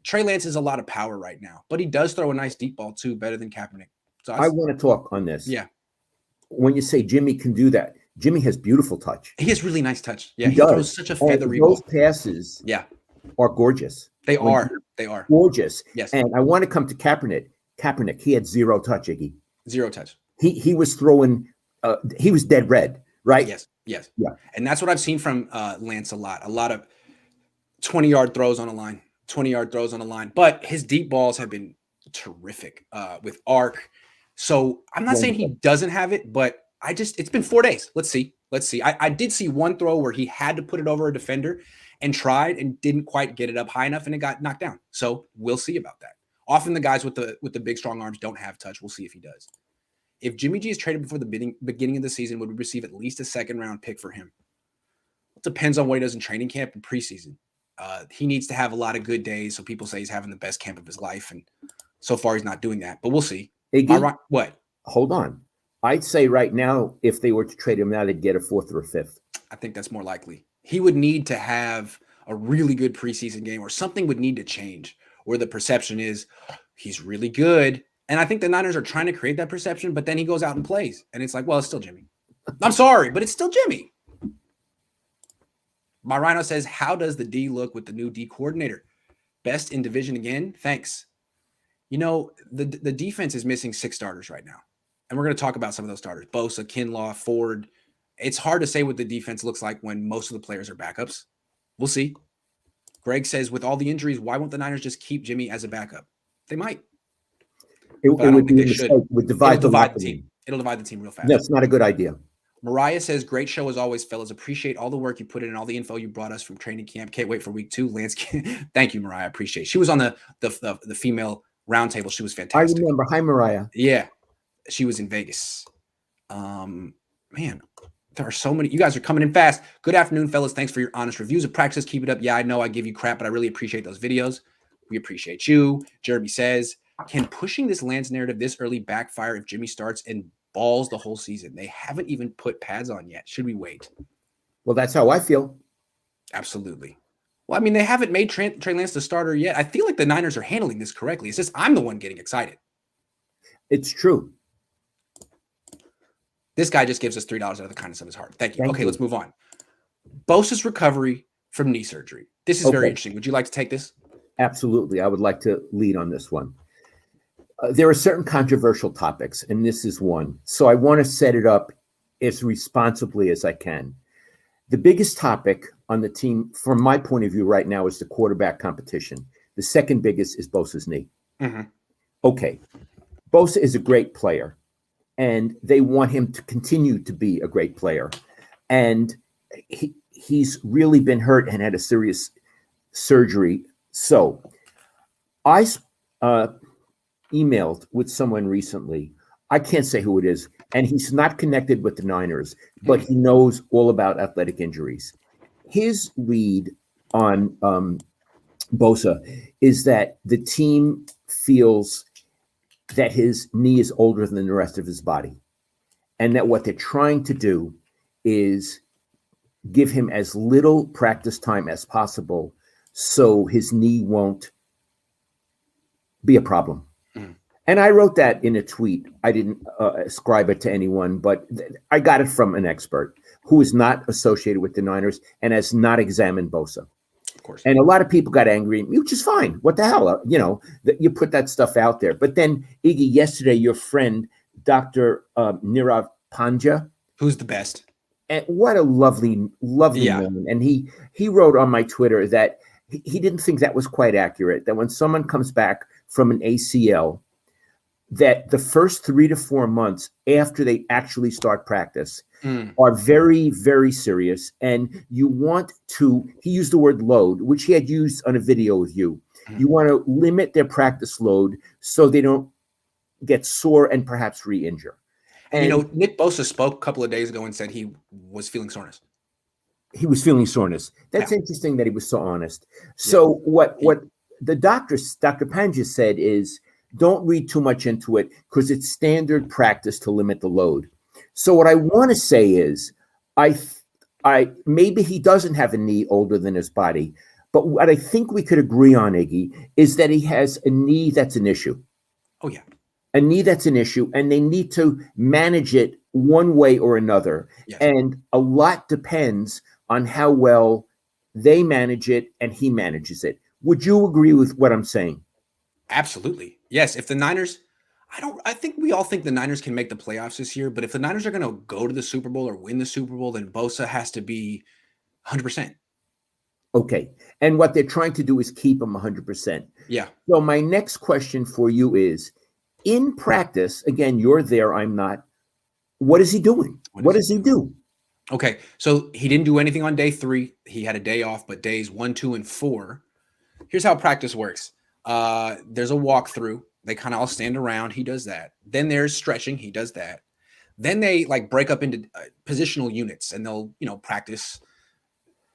Trey Lance has a lot of power right now, but he does throw a nice deep ball too, better than Kaepernick. So I want to talk on this. Yeah. When you say Jimmy can do that, Jimmy has beautiful touch. He has really nice touch. Yeah, he throws such a feathery ball. Those passes are gorgeous. They are gorgeous. Yes. And I want to come to Kaepernick. Kaepernick, he had zero touch, Iggy. Zero touch. He was throwing, he was dead red, right? Yes. Yeah. And that's what I've seen from Lance a lot. A lot of 20-yard throws on a line. 20-yard throws on a line. But his deep balls have been terrific with arc. So I'm not saying he doesn't have it, but it's been 4 days. Let's see. I did see one throw where he had to put it over a defender and tried and didn't quite get it up high enough and it got knocked down. So we'll see about that. Often the guys with the big, strong arms don't have touch. We'll see if he does. If Jimmy G is traded before the beginning of the season, would we receive at least a second-round pick for him? It depends on what he does in training camp and preseason. He needs to have a lot of good days so people say he's having the best camp of his life, and so far he's not doing that. But we'll see. Iggy, what? Hold on. I'd say right now, if they were to trade him now, they'd get a 4th or a 5th. I think that's more likely. He would need to have a really good preseason game, or something would need to change where the perception is he's really good. And I think the Niners are trying to create that perception, but then he goes out and plays. And it's like, well, it's still Jimmy. I'm sorry, but it's still Jimmy. My Rhino says, how does the D look with the new D coordinator? Best in division again? Thanks. You know, the defense is missing 6 starters right now. And we're going to talk about some of those starters. Bosa, Kinlaw, Ford. It's hard to say what the defense looks like when most of the players are backups. We'll see. Greg says, with all the injuries, why won't the Niners just keep Jimmy as a backup? They might. It would be a mistake. It would divide the team. It'll divide the team real fast. That's not a good idea. Mariah says, great show as always, fellas. Appreciate all the work you put in and all the info you brought us from training camp. Can't wait for week 2. Lance, thank you, Mariah. I appreciate it. She was on the female roundtable. She was fantastic. I remember. Hi, Mariah. Yeah. She was in Vegas. Man, there are so many. You guys are coming in fast. Good afternoon, fellas. Thanks for your honest reviews of practice. Keep it up. Yeah, I know I give you crap, but I really appreciate those videos. We appreciate you. Jeremy says, can pushing this Lance narrative this early backfire if Jimmy starts and balls the whole season? They haven't even put pads on yet. Should we wait? Well, that's how I feel. Absolutely. Well, I mean, they haven't made Trey Lance the starter yet. I feel like the Niners are handling this correctly. It's just I'm the one getting excited. It's true. This guy just gives us $3 out of the kindness of his heart. Thank you. Thank Okay, you. let's move on. Bosa's recovery from knee surgery. This is very interesting. Would you like to take this? Absolutely. I would like to lead on this one. There are certain controversial topics, and this is one. So I want to set it up as responsibly as I can. The biggest topic on the team, from my point of view right now, is the quarterback competition. The second biggest is Bosa's knee. Mm-hmm. Okay. Bosa is a great player, and they want him to continue to be a great player. And he's really been hurt and had a serious surgery. So I emailed with someone recently. I can't say who it is, and he's not connected with the Niners, but he knows all about athletic injuries. His read on Bosa is that the team feels that his knee is older than the rest of his body, and that what they're trying to do is give him as little practice time as possible so his knee won't be a problem. And I wrote that in a tweet. I didn't ascribe it to anyone, but I got it from an expert who is not associated with the Niners and has not examined Bosa. Of course. And a lot of people got angry at me, which is fine. What the hell? You put that stuff out there. But then, Iggy, yesterday, your friend, Dr. Nirav Pandya. Who's the best? And what a lovely man. And he wrote on my Twitter that he didn't think that was quite accurate, that when someone comes back from an ACL, that the first 3 to 4 months after they actually start practice are very, very serious. And you want to, he used the word load, which he had used on a video with you. You want to limit their practice load so they don't get sore and perhaps re-injure. And Nick Bosa spoke a couple of days ago and said he was feeling soreness. He was feeling soreness. That's interesting that he was so honest. So what the Dr. Pandya said is, don't read too much into it because it's standard practice to limit the load. So what I want to say is, I maybe he doesn't have a knee older than his body, but what I think we could agree on, Iggy, is that he has a knee that's an issue. Oh yeah, a knee that's an issue, and they need to manage it one way or another. Yes. And a lot depends on how well they manage it and he manages it. Would you agree with what I'm saying? Absolutely. Yes. If the Niners, I think we all think the Niners can make the playoffs this year, but if the Niners are going to go to the Super Bowl or win the Super Bowl, then Bosa has to be 100%. Okay. And what they're trying to do is keep him 100%. Yeah. So my next question for you is, in practice, again, you're there, I'm not. What is he doing? What does he do? Okay. So he didn't do anything on day 3. He had a day off, but days 1, 2, and 4. Here's how practice works. There's a walkthrough. They kind of all stand around. He does that. Then there's stretching. He does that. Then they break up into positional units, and they'll, practice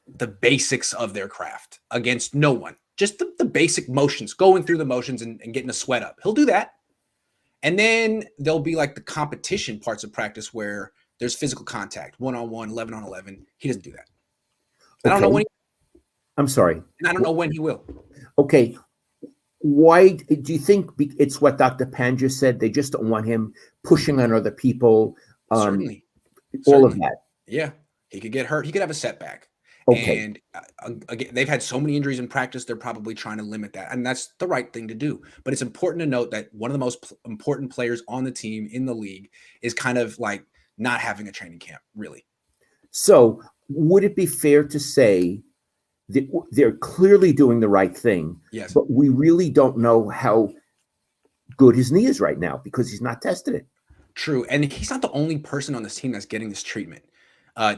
the basics of their craft against no one. Just the basic motions, going through the motions and getting a sweat up. He'll do that. And then there'll be the competition parts of practice where there's physical contact, 1-on-1, 11-on-11. He doesn't do that. I don't know when. I'm sorry. And I don't know when he will. Okay. Why do you think it's what Dr. Pandya said? They just don't want him pushing on other people. Certainly. All of that. Yeah. He could get hurt. He could have a setback. Okay. And again, they've had so many injuries in practice. They're probably trying to limit that. And that's the right thing to do. But it's important to note that one of the most important players on the team in the league is kind of not having a training camp, really. So would it be fair to say that they're clearly doing the right thing? Yes. But we really don't know how good his knee is right now because he's not tested it. True. And he's not the only person on this team that's getting this treatment.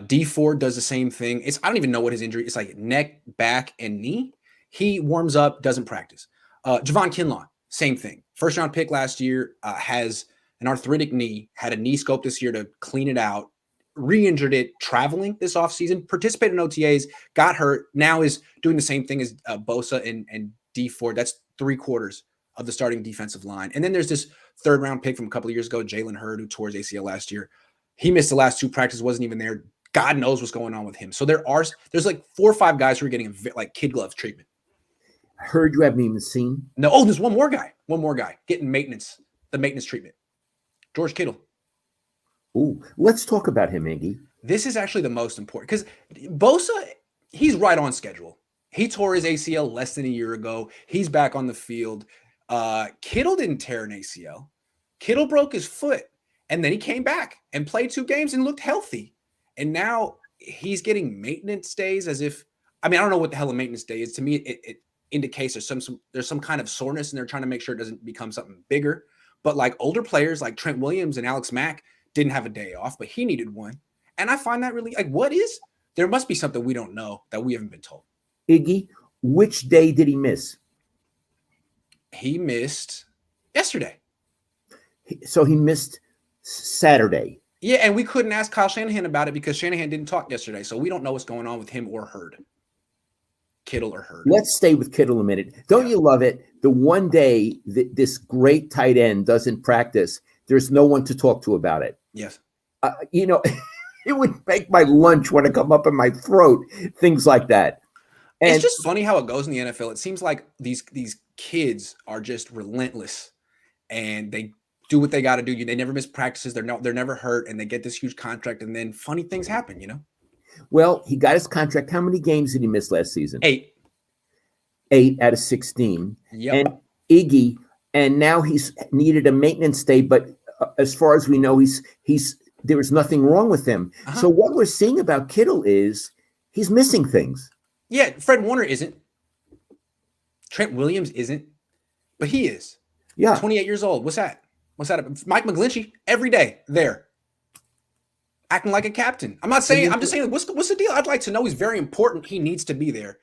D Ford does the same thing. I don't even know what his injury is. Neck, back, and knee. He warms up, doesn't practice. Javon Kinlaw, same thing. First round pick last year, has an arthritic knee, had a knee scope this year to clean it out, re-injured it traveling this offseason, participated in OTAs, got hurt, now is doing the same thing as Bosa and D Ford. That's 3/4 of the starting defensive line. And then there's this third round pick from a couple of years ago, Jalen Hurd, who tore his ACL last year. He missed the last 2 practices, wasn't even there, God knows what's going on with him. So there's like 4 or 5 guys who are getting like kid glove treatment. I heard you haven't even seen. No, oh, there's one more guy getting the maintenance treatment. George Kittle. Ooh, let's talk about him, Iggy. This is actually the most important because Bosa, he's right on schedule. He tore his ACL less than a year ago. He's back on the field. Kittle didn't tear an ACL. Kittle broke his foot, and then he came back and played 2 games and looked healthy. And now he's getting maintenance days as if, I mean, I don't know what the hell a maintenance day is. To me, it indicates there's some kind of soreness and they're trying to make sure it doesn't become something bigger. But like older players like Trent Williams and Alex Mack didn't have a day off, but he needed one. And I find that really like, there must be something we don't know that we haven't been told. Iggy, which day did he miss? He missed yesterday. So he missed Saturday. Yeah, and we couldn't ask Kyle Shanahan about it because Shanahan didn't talk yesterday. So we don't know what's going on with him or Hurd. Kittle or Hurd. Let's stay with Kittle a minute. Don't you love it? The one day that this great tight end doesn't practice, there's no one to talk to about it. Yes. It would make my lunch want to come up in my throat, things like that. And it's just funny how it goes in the NFL. It seems like these kids are just relentless and they do what they got to do. They never miss practices. They're never hurt, and they get this huge contract, and then funny things happen, Well, he got his contract. How many games did he miss last season? 8. 8 out of 16. Yep. And Iggy, and now he's needed a maintenance day, but as far as we know, there was nothing wrong with him. Uh-huh. So what we're seeing about Kittle is he's missing things. Yeah, Fred Warner isn't. Trent Williams isn't, but he is. Yeah. 28 years old. What's that? Mike McGlinchey, every day there, acting like a captain. I'm just saying, what's the deal? I'd like to know. He's very important. He needs to be there.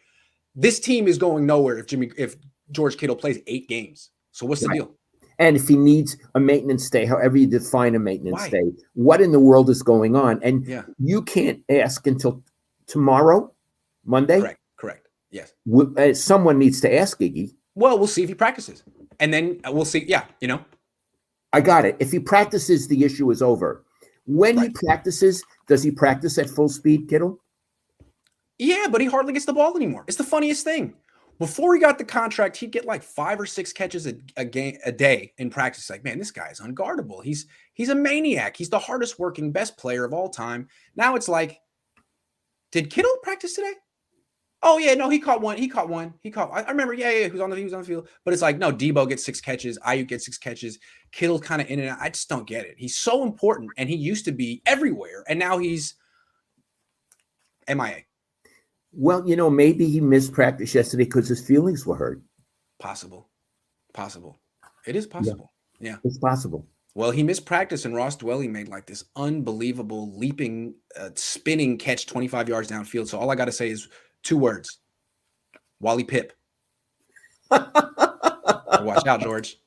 This team is going nowhere if George Kittle plays 8 games. So what's the deal? And if he needs a maintenance day, however you define a maintenance day, what in the world is going on? And you can't ask until tomorrow, Monday? Correct. Yes. Someone needs to ask Iggy. Well, we'll see if he practices. And then we'll see. Yeah, I got it. If he practices, the issue is over. When he practices, does he practice at full speed, Kittle? Yeah, but he hardly gets the ball anymore. It's the funniest thing. Before he got the contract, he'd get like 5 or 6 catches a day in practice. Like, man, this guy is unguardable. He's a maniac. He's the hardest working, best player of all time. Now it's like, did Kittle practice today? Oh yeah, no, he caught one. I remember. Yeah, he was on the field. But it's like, no, Debo gets 6 catches. Ayuk gets 6 catches. Kittle's kind of in and out. I just don't get it. He's so important, and he used to be everywhere, and now he's MIA. Well, maybe he missed practice yesterday because his feelings were hurt. Possible. It is possible. Yeah. It's possible. Well, he missed practice, and Ross Dwelly made like this unbelievable leaping, spinning catch 25 yards downfield. So all I got to say is 2 words: Wally Pip. Watch out, George.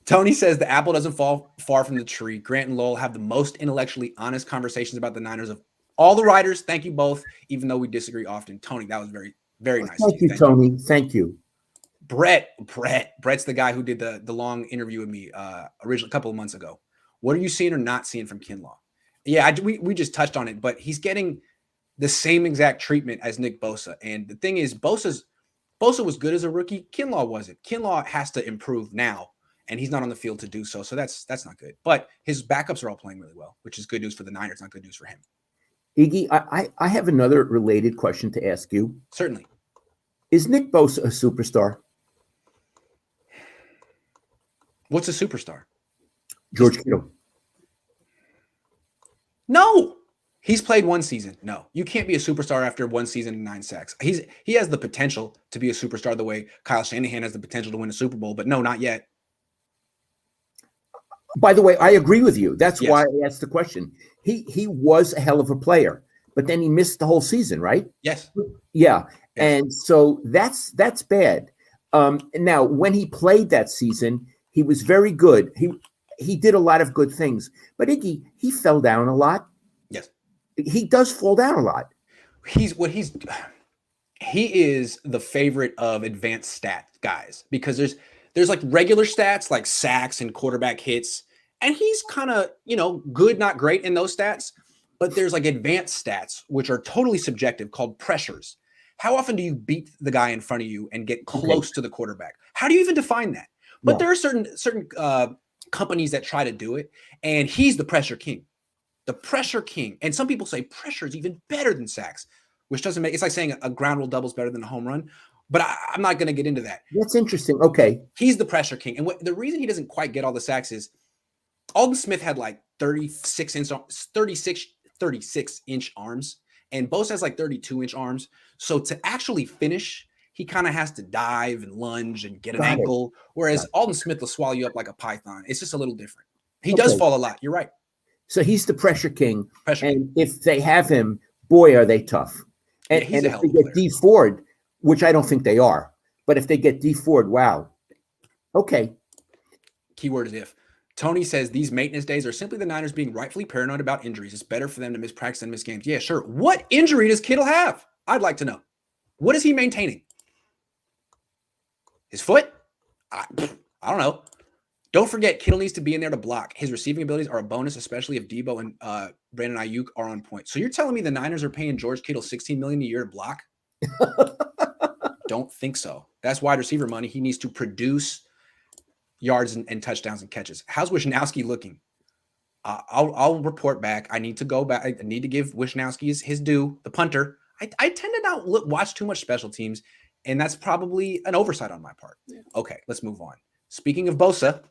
Tony says the apple doesn't fall far from the tree. Grant and Lowell have the most intellectually honest conversations about the Niners of all the writers. Thank you both, even though we disagree often. Tony, that was very, very nice. Thank you, Tony. Thank you. Brett's the guy who did the long interview with me originally a couple of months ago. What are you seeing or not seeing from Kinlaw? Yeah, we just touched on it, but he's getting the same exact treatment as Nick Bosa. And the thing is, Bosa was good as a rookie. Kinlaw wasn't. Kinlaw has to improve now, and he's not on the field to do so. So that's not good. But his backups are all playing really well, which is good news for the Niners, not good news for him. Iggy, I have another related question to ask you. Certainly. Is Nick Bosa a superstar? What's a superstar? George Kittle. No. He's played 1 season. No. You can't be a superstar after 1 season and 9 sacks. He has the potential to be a superstar the way Kyle Shanahan has the potential to win a Super Bowl, but no, not yet. By the way, I agree with you. That's why I asked the question. He was a hell of a player, but then he missed the whole season, right? Yes. Yeah. Yes. And so that's bad. Now, when he played that season, he was very good. He did a lot of good things. But Iggy, he fell down a lot. Yes. He does fall down a lot. He is the favorite of advanced stat guys because there's like regular stats like sacks and quarterback hits. And he's kind of, good, not great in those stats. but there's like advanced stats, which are totally subjective, called pressures. How often do you beat the guy in front of you and get close to the quarterback? How do you even define that? But there are certain companies that try to do it, and he's the pressure king. The pressure king. And some people say pressure is even better than sacks, which doesn't make, it's like saying a ground rule double is better than a home run. But I'm not going to get into that. That's interesting. Okay. He's the pressure king. And the reason he doesn't quite get all the sacks is Alden Smith had like 36 inch arms, and Bose has like 32-inch arms. So to actually finish, he kind of has to dive and lunge and get an ankle, whereas Alden Smith will swallow you up like a python. It's just a little different. He does fall a lot. You're right. So he's the pressure king. And if they have him, boy, are they tough. And, yeah, and if they get D Ford, which I don't think they are, but if they get D Ford, wow. Okay. Keyword is if. Tony says these maintenance days are simply the Niners being rightfully paranoid about injuries. It's better for them to miss practice than miss games. Yeah, sure. What injury does Kittle have? I'd like to know. What is he maintaining? His foot? I don't know. Don't forget, Kittle needs to be in there to block. His receiving abilities are a bonus, especially if Debo and Brandon Ayuk are on point. So you're telling me the Niners are paying George Kittle $16 million a year to block? Don't think so. That's wide receiver money. He needs to produce yards and touchdowns and catches. How's Wisnowski looking? I'll report back. I need to go back. I need to give Wisnowski his due, the punter. I tend to not watch too much special teams, and that's probably an oversight on my part. Okay, let's move on. Speaking of Bosa,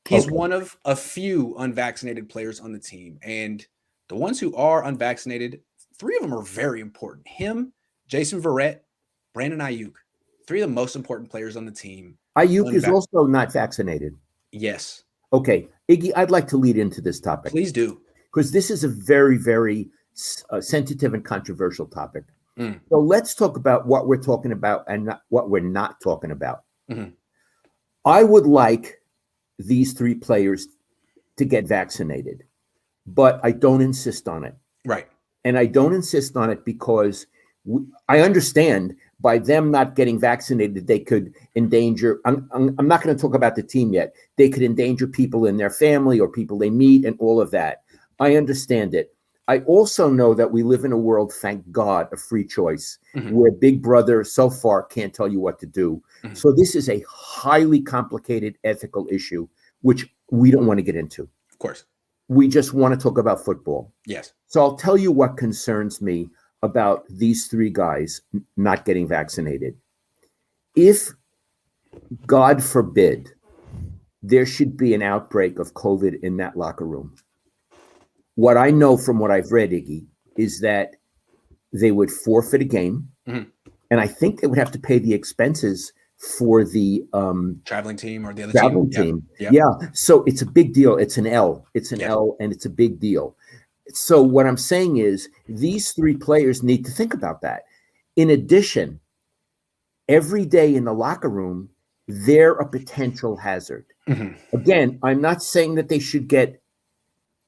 he's one of a few unvaccinated players on the team, and the ones who are unvaccinated, 3 of them are very important. Him, Jason Verrett, Brandon Ayuk, 3 of the most important players on the team. Ayuk is also not vaccinated. Yes. Okay. Iggy, I'd like to lead into this topic. Please do. Because this is a very, very sensitive and controversial topic. So let's talk about what we're talking about and not what we're not talking about. I would like these 3 players to get vaccinated, but I don't insist on it. Right. And I don't insist on it because I understand by them not getting vaccinated, they could endanger. I'm not going to talk about the team yet. They could endanger people in their family or people they meet and all of that. I understand it. I also know that we live in a world, thank God, of free choice, where Big Brother so far can't tell you what to do. So this is a highly complicated ethical issue, which we don't want to get into. Of course. We just want to talk about football. Yes. So I'll tell you what concerns me about these 3 guys not getting vaccinated. If, God forbid, there should be an outbreak of COVID in that locker room, what I know from what I've read, Iggy, is that they would forfeit a game, and I think they would have to pay the expenses for the traveling team or the other traveling team. Yep. Yeah. So it's a big deal. It's an L. It's an L, and it's a big deal. So what I'm saying is these 3 players need to think about that. In addition, every day in the locker room, they're a potential hazard. Again, I'm not saying that they should get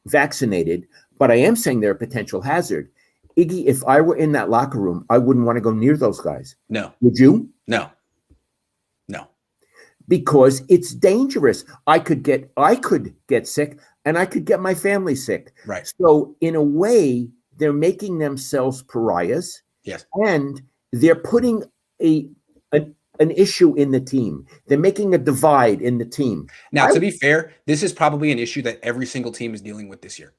vaccinated, but I am saying they're a potential hazard. Iggy, if I were in that locker room, I wouldn't want to go near those guys. No. Would you? No. Because it's dangerous. I could get sick, and I could get my family sick. Right. So in a way, they're making themselves pariahs. Yes. And they're putting an issue in the team. They're making a divide in the team. Now, to be fair, this is probably an issue that every single team is dealing with this year.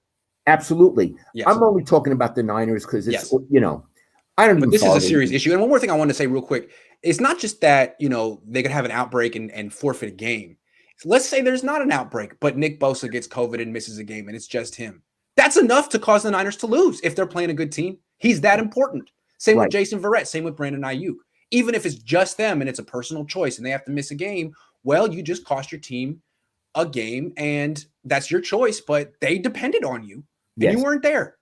Absolutely. Yes. I'm only talking about the Niners because it's, I don't know. But this is a serious issue. And one more thing I want to say real quick. It's not just that, they could have an outbreak and forfeit a game. Let's say there's not an outbreak, but Nick Bosa gets COVID and misses a game and it's just him. That's enough to cause the Niners to lose if they're playing a good team. He's that important. Same with Jason Verrett. Same with Brandon Ayuk. Even if it's just them and it's a personal choice and they have to miss a game, well, you just cost your team a game and that's your choice, but they depended on you and you weren't there.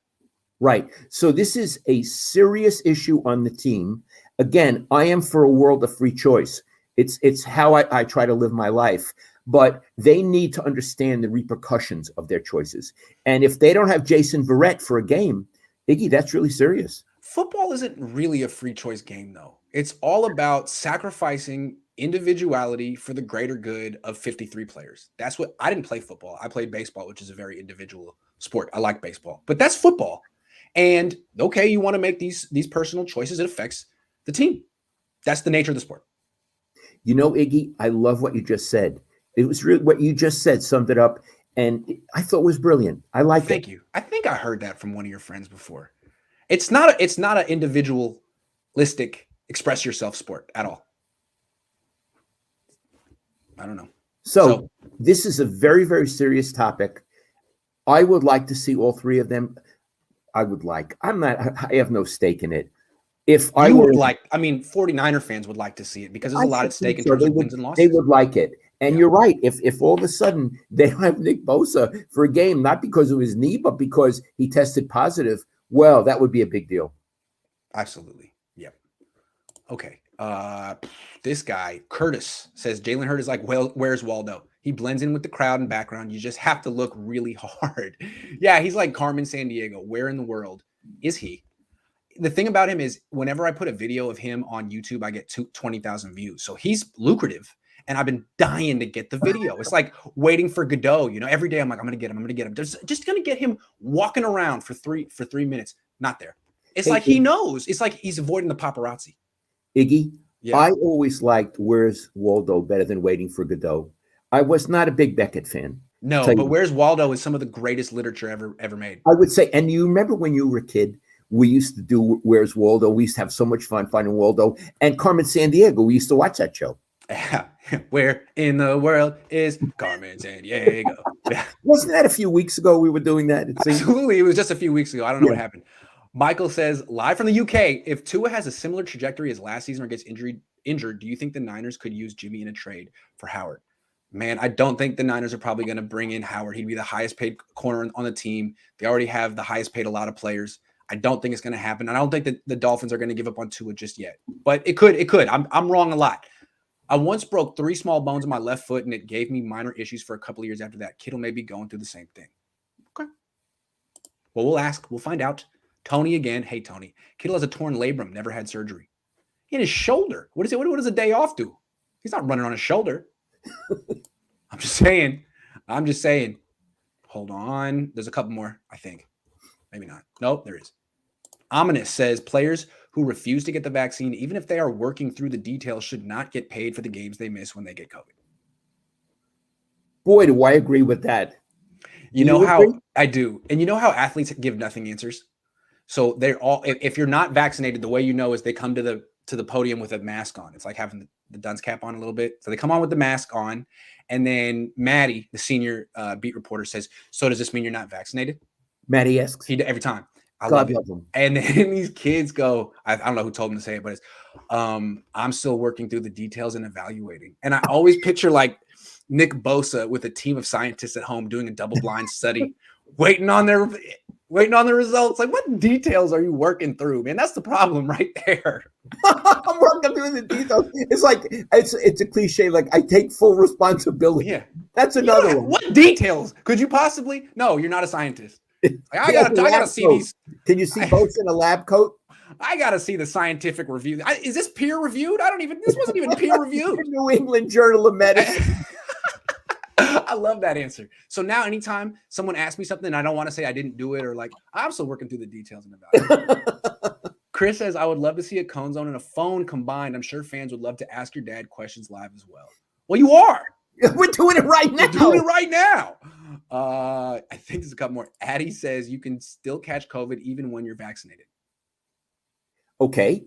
Right. So this is a serious issue on the team. Again, I am for a world of free choice. It's how I try to live my life. But they need to understand the repercussions of their choices. And if they don't have Jason Verrett for a game, Iggy, that's really serious. Football isn't really a free choice game, though. It's all about sacrificing individuality for the greater good of 53 players. That's what I didn't play football. I played baseball, which is a very individual sport. I like baseball, but that's football. And okay, you want to make these personal choices. It affects the team. That's the nature of the sport. You know, Iggy, I love what you just said. It was really what you just said summed it up, and I thought it was brilliant. I like it. Thank you. I think I heard that from one of your friends before. It's not an individualistic express yourself sport at all. I don't know. So this is a very, very serious topic. I would like to see all three of them. I have no stake in it. If I would like, 49er fans would like to see it because there's a lot at stake in terms of wins and losses. They would like it. And you're right. If all of a sudden they have Nick Bosa for a game, not because of his knee, but because he tested positive, well, that would be a big deal. Absolutely. Yep. Okay. This guy, Curtis, says Jalen Hurts is like, well, where's Waldo? He blends in with the crowd and background. You just have to look really hard. Yeah, he's like Carmen Sandiego. Where in the world is he? The thing about him is whenever I put a video of him on YouTube, I get 20,000 views. So he's lucrative. And I've been dying to get the video. It's like waiting for Godot. You know, every day I'm like, I'm going to get him. There's just going to get him walking around for 3 minutes. Not there. It's like he knows. It's like he's avoiding the paparazzi. Iggy, yeah. I always liked Where's Waldo better than Waiting for Godot. I was not a big Beckett fan. No, but Where's Waldo is some of the greatest literature ever made. I would say, and you remember when you were a kid, we used to do Where's Waldo. We used to have so much fun finding Waldo. And Carmen Sandiego, we used to watch that show. Where in the world is Carmen Sandiego? Wasn't that a few weeks ago we were doing that? Absolutely. It was just a few weeks ago. I don't know what happened. Michael says, live from the UK, if Tua has a similar trajectory as last season or gets injured, do you think the Niners could use Jimmy in a trade for Howard? Man, I don't think the Niners are probably going to bring in Howard. He'd be the highest paid corner on the team. They already have the highest paid a lot of players. I don't think it's going to happen. I don't think that the Dolphins are going to give up on Tua just yet. But it could. I'm wrong a lot. I once broke 3 small bones in my left foot, and it gave me minor issues for a couple of years after that. Kittle may be going through the same thing. Okay. Well, we'll ask. We'll find out. Tony again. Hey, Tony. Kittle has a torn labrum, never had surgery. In his shoulder. What does a day off do? He's not running on his shoulder. I'm just saying. Hold on. There's a couple more, I think. Maybe not. Nope, there is. Ominous says players who refuse to get the vaccine, even if they are working through the details, should not get paid for the games they miss when they get COVID. Boy, do I agree with that. You know how I do. And you know how athletes give nothing answers? So they're all, if you're not vaccinated, the way you know is they come to the podium with a mask on. It's like having the dunce cap on a little bit. So they come on with the mask on. And then Maddie, the senior beat reporter, says, so does this mean you're not vaccinated? Maddie asks. Every time. I God love him. And then these kids go, I don't know who told them to say it, but it's, I'm still working through the details and evaluating. And I always picture like Nick Bosa with a team of scientists at home doing a double-blind study, waiting on the results. Like, what details are you working through, man? That's the problem right there. I'm working through the details. It's like it's a cliche. Like, I take full responsibility. Yeah, that's another one. What details could you possibly? No, you're not a scientist. Like, I gotta see these. Can you see both in a lab coat? I gotta see the scientific review. Is this peer reviewed? This wasn't even peer reviewed. New England Journal of Medicine. I love that answer. So now anytime someone asks me something and I don't want to say I didn't do it, or like, I'm still working through the details and evaluating. Chris says, I would love to see a Cohn Zone and a phone combined. I'm sure fans would love to ask your dad questions live as well. Well, you are. We're doing it right now. We're doing it right now. I think there's a couple more. Addie says you can still catch COVID even when you're vaccinated. Okay,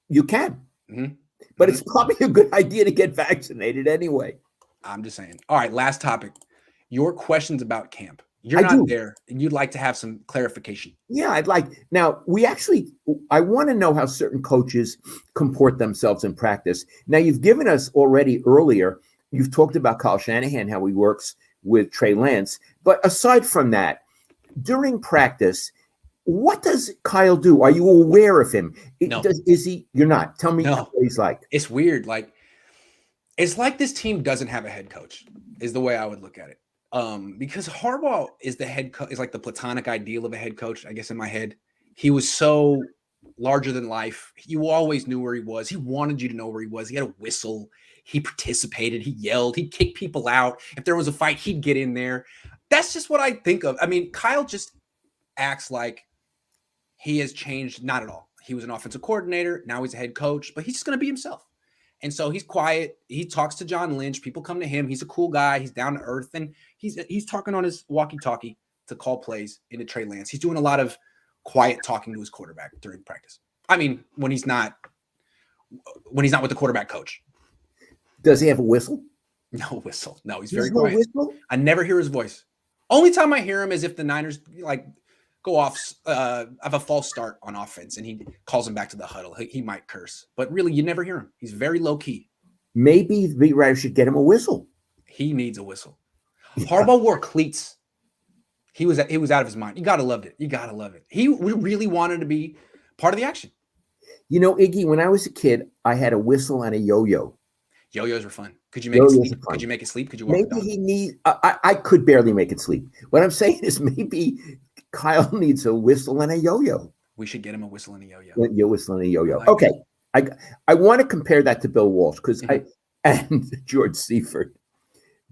you can. Mm-hmm. But it's probably a good idea to get vaccinated anyway. I'm just saying. All right, last topic. Your questions about camp. You're not there, and you'd like to have some clarification. Yeah, I'd like. Now, I want to know how certain coaches comport themselves in practice. Now, you've given us already earlier, you've talked about Kyle Shanahan, how he works with Trey Lance. But aside from that, during practice, what does Kyle do? Are you aware of him? No. Is he? You're not. Tell me what he's like. It's weird. Like, it's like this team doesn't have a head coach, is the way I would look at it. Because Harbaugh is the head coach, is like the platonic ideal of a head coach, I guess, in my head. He was so larger than life. You always knew where he was. He wanted you to know where he was. He had a whistle. He participated. He yelled. He kicked people out. If there was a fight, he'd get in there. That's just what I think of. I mean, Kyle just acts like he has changed. Not at all. He was an offensive coordinator. Now he's a head coach, but he's just going to be himself. And so he's quiet. He talks to John Lynch. People come to him. He's a cool guy. He's down to earth. And he's talking on his walkie-talkie to call plays into Trey Lance. He's doing a lot of quiet talking to his quarterback during practice. I mean, when he's not with the quarterback coach. Does he have a whistle? No whistle. No, he's very quiet. Whistle? I never hear his voice. Only time I hear him is if the Niners like go off, have a false start on offense, and he calls him back to the huddle. He might curse, but really, you never hear him. He's very low key. Maybe the beat writer should get him a whistle. He needs a whistle. Harbaugh wore cleats. He was out of his mind. You gotta love it. You gotta love it. He really wanted to be part of the action. You know, Iggy, when I was a kid, I had a whistle and a yo-yo. Yo-yos were fun. Could you make it sleep? Could you make it sleep? Could you walk maybe he need? I could barely make it sleep. What I'm saying is maybe Kyle needs a whistle and a yo-yo. We should get him a whistle and a yo-yo. Your whistle and a yo-yo. Okay, I want to compare that to Bill Walsh because and George Seifert.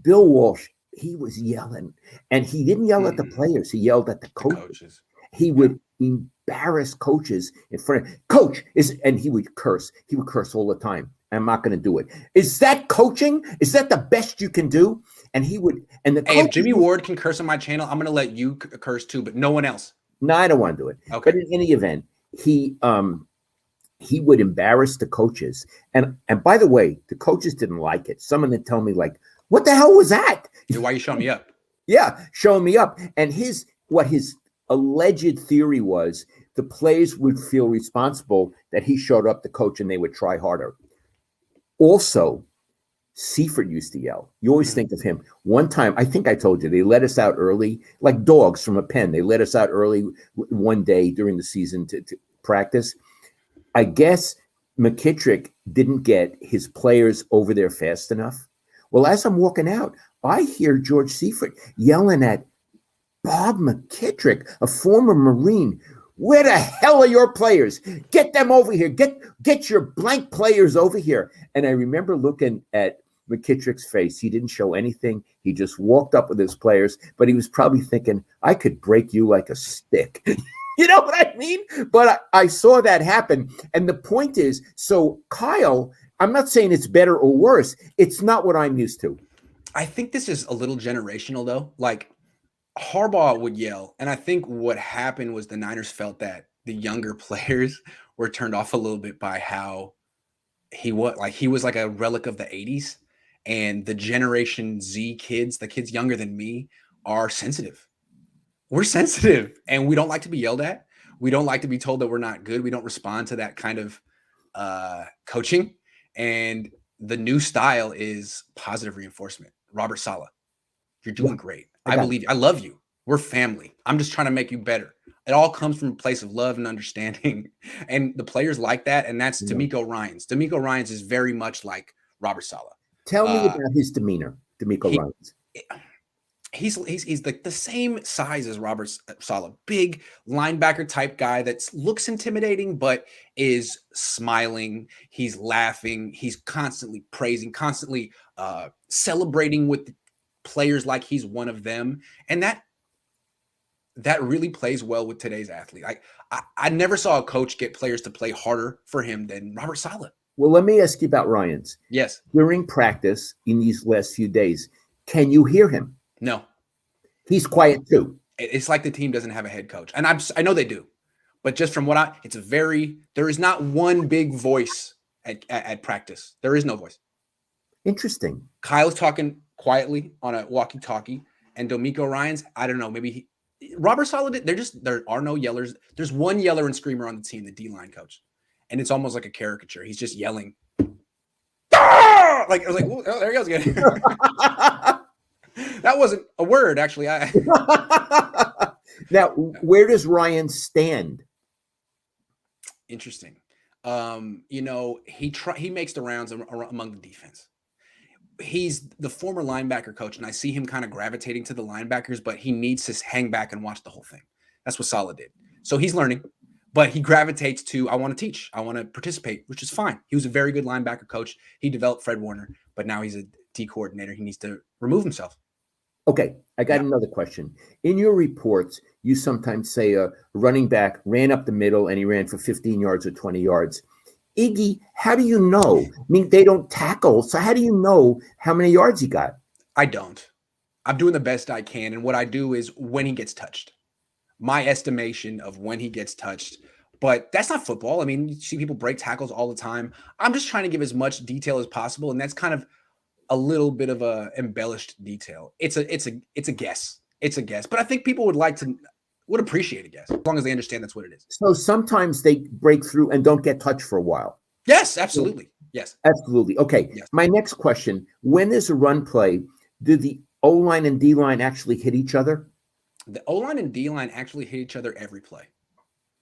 Bill Walsh, he was yelling, and he didn't yell at the players. He yelled at the coaches. He would embarrass coaches in front of coach and he would curse. He would curse all the time. I'm not going to do it. Is that coaching? Is that the best you can do? And he would. And if Jimmy Ward can curse on my channel, I'm going to let you curse too, but no one else. No, I don't want to do it. Okay. But in any event, he would embarrass the coaches. And by the way, the coaches didn't like it. Someone would tell me like, "What the hell was that? Why are you showing me up?" Yeah, showing me up. And his alleged theory was the players would feel responsible that he showed up the coach and they would try harder. Also, Seifert used to yell. You always think of him. One time, I think I told you, they let us out early, like dogs from a pen. They let us out early one day during the season to practice. I guess McKittrick didn't get his players over there fast enough. Well, as I'm walking out, I hear George Seifert yelling at Bob McKittrick, a former Marine. Where the hell are your players? Get them over here. Get your blank players over here. And I remember looking at McKittrick's face. He didn't show anything. He just walked up with his players, but he was probably thinking, I could break you like a stick. You know what I mean? But I saw that happen. And the point is, so Kyle, I'm not saying it's better or worse. It's not what I'm used to. I think this is a little generational, though. Like, Harbaugh would yell, and I think what happened was the Niners felt that the younger players were turned off a little bit by how he was like a relic of the 80s, and the Generation Z kids, the kids younger than me, are sensitive. We're sensitive, and we don't like to be yelled at. We don't like to be told that we're not good. We don't respond to that kind of coaching, and the new style is positive reinforcement. Robert Saleh, you're doing great. I believe you. I love you. We're family. I'm just trying to make you better. It all comes from a place of love and understanding. And the players like that. And that's D'Amico Ryans. D'Amico Ryans is very much like Robert Saleh. Tell me about his demeanor, D'Amico Ryans. He's like the same size as Robert Saleh. Big linebacker type guy that looks intimidating, but is smiling. He's laughing. He's constantly praising, constantly celebrating with players like he's one of them, and that really plays well with today's athlete. I never saw a coach get players to play harder for him than Robert Saleh. Well, let me ask you about Ryans. Yes. During practice in these last few days, can you hear him? No. He's quiet too. It's like the team doesn't have a head coach, and I know they do, but just from what there is not one big voice at practice. There is no voice. Interesting. Kyle's talking quietly on a walkie-talkie, and D'Amico Ryans, I don't know, maybe Robert Saleh, there are no yellers. There's one yeller and screamer on the team, the D-line coach, and it's almost like a caricature. He's just yelling. Ah! Like I was like, oh, there he goes again. That wasn't a word, actually. Now, where does Ryan stand? Interesting. He makes the rounds among the defense. He's the former linebacker coach, and I see him kind of gravitating to the linebackers, but he needs to hang back and watch the whole thing. That's what Saleh did. So he's learning, but he gravitates to, I want to teach, I want to participate, which is fine. He was a very good linebacker coach. He developed Fred Warner, but now he's a D coordinator. He needs to remove himself. Okay, I got another question. In your reports, you sometimes say a running back ran up the middle and he ran for 15 yards or 20 yards. Iggy, how do you know? I mean, they don't tackle, so how do you know how many yards he got? I don't. I'm doing the best I can, and what I do is when he gets touched. My estimation of when he gets touched. But that's not football. I mean, you see people break tackles all the time. I'm just trying to give as much detail as possible, and that's kind of a little bit of a embellished detail. It's a guess. It's a guess. But I think people would appreciate a guess as long as they understand that's what it is. So sometimes they break through and don't get touched for a while. Yes, absolutely. Yes. Absolutely. Okay. Yes. My next question, when there's a run play, do the O-line and D-line actually hit each other? The O-line and D-line actually hit each other every play.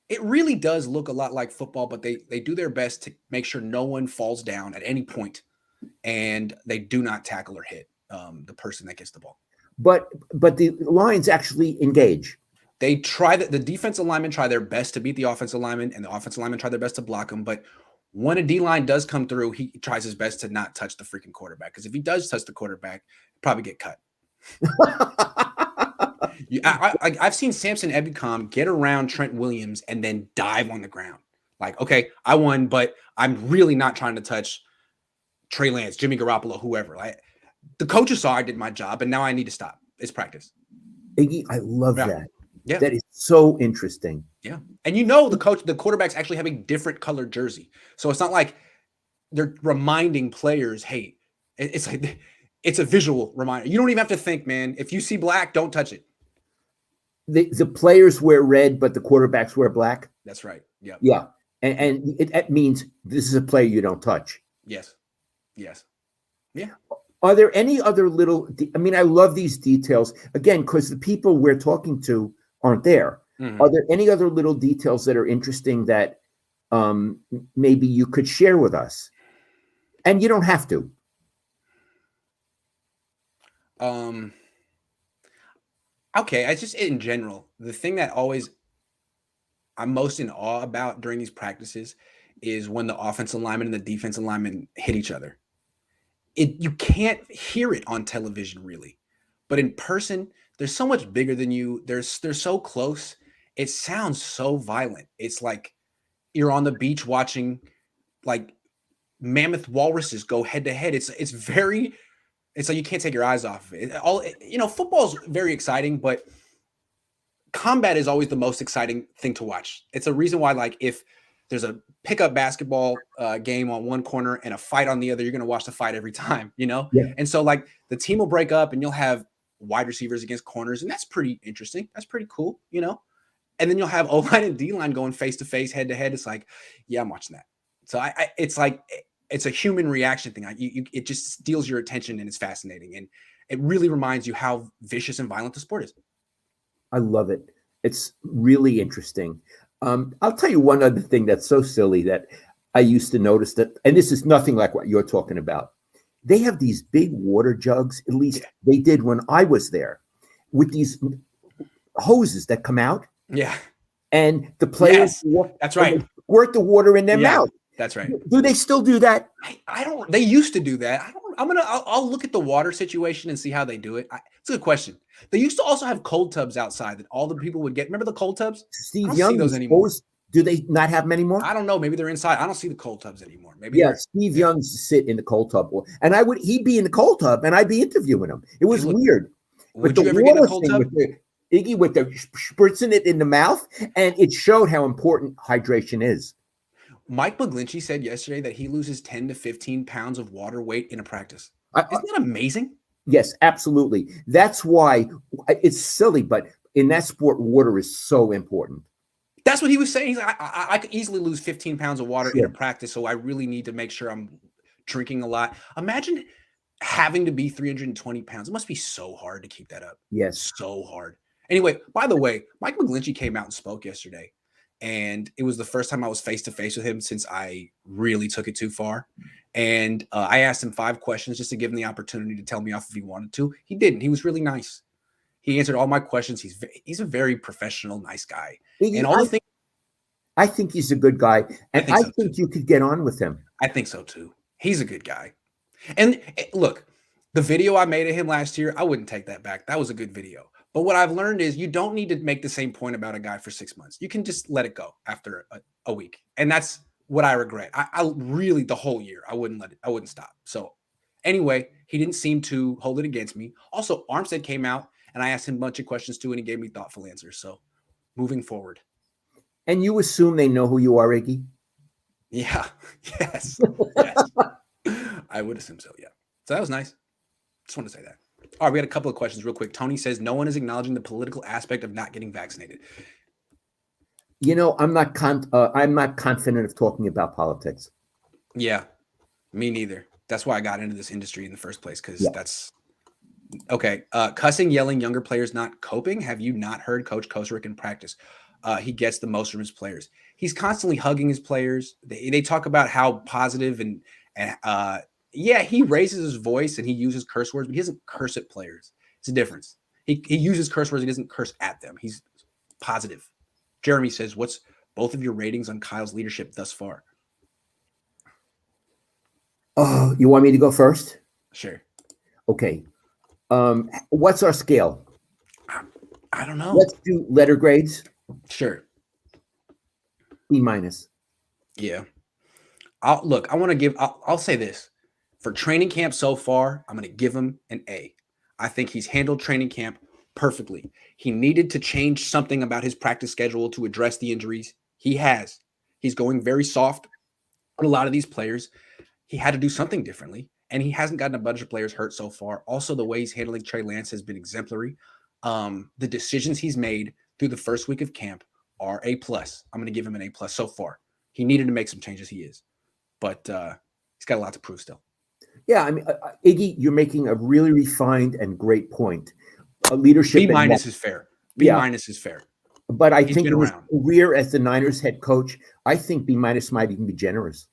It really does look a lot like football, but they do their best to make sure no one falls down at any point, and they do not tackle or hit the person that gets the ball. But the lines actually engage. They try the defensive linemen try their best to beat the offensive linemen, and the offensive linemen try their best to block them. But when a D-line does come through, he tries his best to not touch the freaking quarterback, because if he does touch the quarterback, he'll probably get cut. I've seen Samson Ebukam get around Trent Williams and then dive on the ground. Like, okay, I won, but I'm really not trying to touch Trey Lance, Jimmy Garoppolo, whoever. The coaches saw I did my job, and now I need to stop. It's practice. Iggy, I love that. Yeah. That is so interesting. Yeah. And the quarterbacks actually have a different colored jersey. So it's not like they're reminding players, hey, it's like it's a visual reminder. You don't even have to think, man. If you see black, don't touch it. The players wear red, but the quarterbacks wear black. That's right. Yeah. Yeah. And it means this is a player you don't touch. Yes. Yes. Yeah. Are there any other little, I mean, I love these details, again, because the people we're talking to aren't there. Mm-hmm. Are there any other little details that are interesting that maybe you could share with us? And you don't have to. Okay, I just in general, the thing that I'm most in awe about during these practices is when the offensive lineman and the defensive lineman hit each other. You can't hear it on television really, but in person, they're so much bigger than you. They're so close. It sounds so violent. It's like you're on the beach watching like mammoth walruses go head to head. It's like you can't take your eyes off of it. Football's very exciting, but combat is always the most exciting thing to watch. It's a reason why, like, if there's a pickup basketball game on one corner and a fight on the other, you're going to watch the fight every time, Yeah. And so, like, the team will break up and you'll have wide receivers against corners, and that's pretty interesting. That's pretty cool, And then you'll have O-line and D-line going face-to-face, head-to-head. It's like, yeah, I'm watching that. So it's like – it's a human reaction thing. It just steals your attention, and it's fascinating. And it really reminds you how vicious and violent the sport is. I love it. It's really interesting. I'll tell you one other thing that's so silly that I used to notice that, and this is nothing like what you're talking about. They have these big water jugs, at least they did when I was there, with these hoses that come out. Yeah. And the players that's right. Squirt the water in their mouth. That's right. Do they still do that? I don't. They used to do that. I'll look at the water situation and see how they do it. It's a good question. They used to also have cold tubs outside that all the people would get. Remember the cold tubs? Steve Young, see those anymore. Do they not have them anymore? I don't know. Maybe they're inside. I don't see the cold tubs anymore. Maybe. Yeah, Steve Young used to sit in the cold tub, and he'd be in the cold tub, and I'd be interviewing him. It was weird. Would you ever get in the cold tub? Iggy with the spritzing it in the mouth, and it showed how important hydration is. Mike McGlinchey said yesterday that he loses 10 to 15 pounds of water weight in a practice. Isn't that amazing? Yes, absolutely. That's why it's silly, but in that sport, water is so important. That's what he was saying. He's like, I could easily lose 15 pounds of water in a practice, so I really need to make sure I'm drinking a lot. Imagine having to be 320 pounds. It must be so hard to keep that up. Yes. So hard. Anyway, by the way, Mike McGlinchey came out and spoke yesterday. And it was the first time I was face-to-face with him since I really took it too far. And I asked him 5 questions just to give him the opportunity to tell me off if he wanted to. He didn't. He was really nice. He answered all my questions. He's a very professional, nice guy. And all the things. I think he's a good guy. And I think you could get on with him. I think so, too. He's a good guy. And look, the video I made of him last year, I wouldn't take that back. That was a good video. But what I've learned is you don't need to make the same point about a guy for 6 months. You can just let it go after a week. And that's what I regret. I really, the whole year, I wouldn't let it, I wouldn't stop. So anyway, he didn't seem to hold it against me. Also, Armstead came out and I asked him a bunch of questions too, and he gave me thoughtful answers. So moving forward. And you assume they know who you are, Iggy? Yeah. Yes. Yes. I would assume so. Yeah. So that was nice. Just want to say that. All right, we got a couple of questions real quick. Tony says no one is acknowledging the political aspect of not getting vaccinated. You know, I'm not confident of talking about politics. Yeah, me neither. That's why I got into this industry in the first place, because Yeah. that's okay. Cussing, yelling, younger players not coping. Have you not heard Coach Kosrick in practice? He gets the most from his players. He's constantly hugging his players. They talk about how positive and yeah, he raises his voice and he uses curse words, but he doesn't curse at players. It's a difference. He uses curse words. He doesn't curse at them. He's positive. Jeremy says, what's both of your ratings on Kyle's leadership thus far? Oh, you want me to go first? Sure. Okay. What's our scale? I don't know. Let's do letter grades. Sure. B minus. Yeah. I'll say this. For training camp so far, I'm going to give him an A. I think he's handled training camp perfectly. He needed to change something about his practice schedule to address the injuries. He has. He's going very soft on a lot of these players. He had to do something differently, and he hasn't gotten a bunch of players hurt so far. Also, the way he's handling Trey Lance has been exemplary. The decisions he's made through the first week of camp are A+. I'm going to give him an A+ so far. He needed to make some changes. He is. But he's got a lot to prove still. Yeah, I mean, Iggy, you're making a really refined and great point. Leadership. B- is fair. B- is fair. But I think in his career as the Niners head coach, I think B- might even be generous.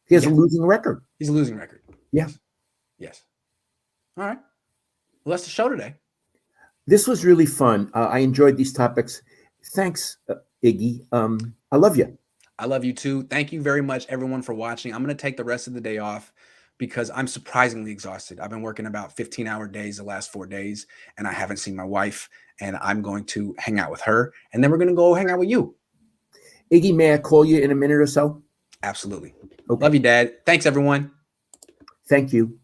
He has a losing record. He's a losing record. Yeah. Yes. All right. Well, that's the show today. This was really fun. I enjoyed these topics. Thanks, Iggy. I love you. I love you too. Thank you very much, everyone, for watching. I'm going to take the rest of the day off because I'm surprisingly exhausted. I've been working about 15-hour days the last 4 days, and I haven't seen my wife, and I'm going to hang out with her, and then we're going to go hang out with you. Iggy, may I call you in a minute or so? Absolutely. Okay. Love you, Dad. Thanks, everyone. Thank you.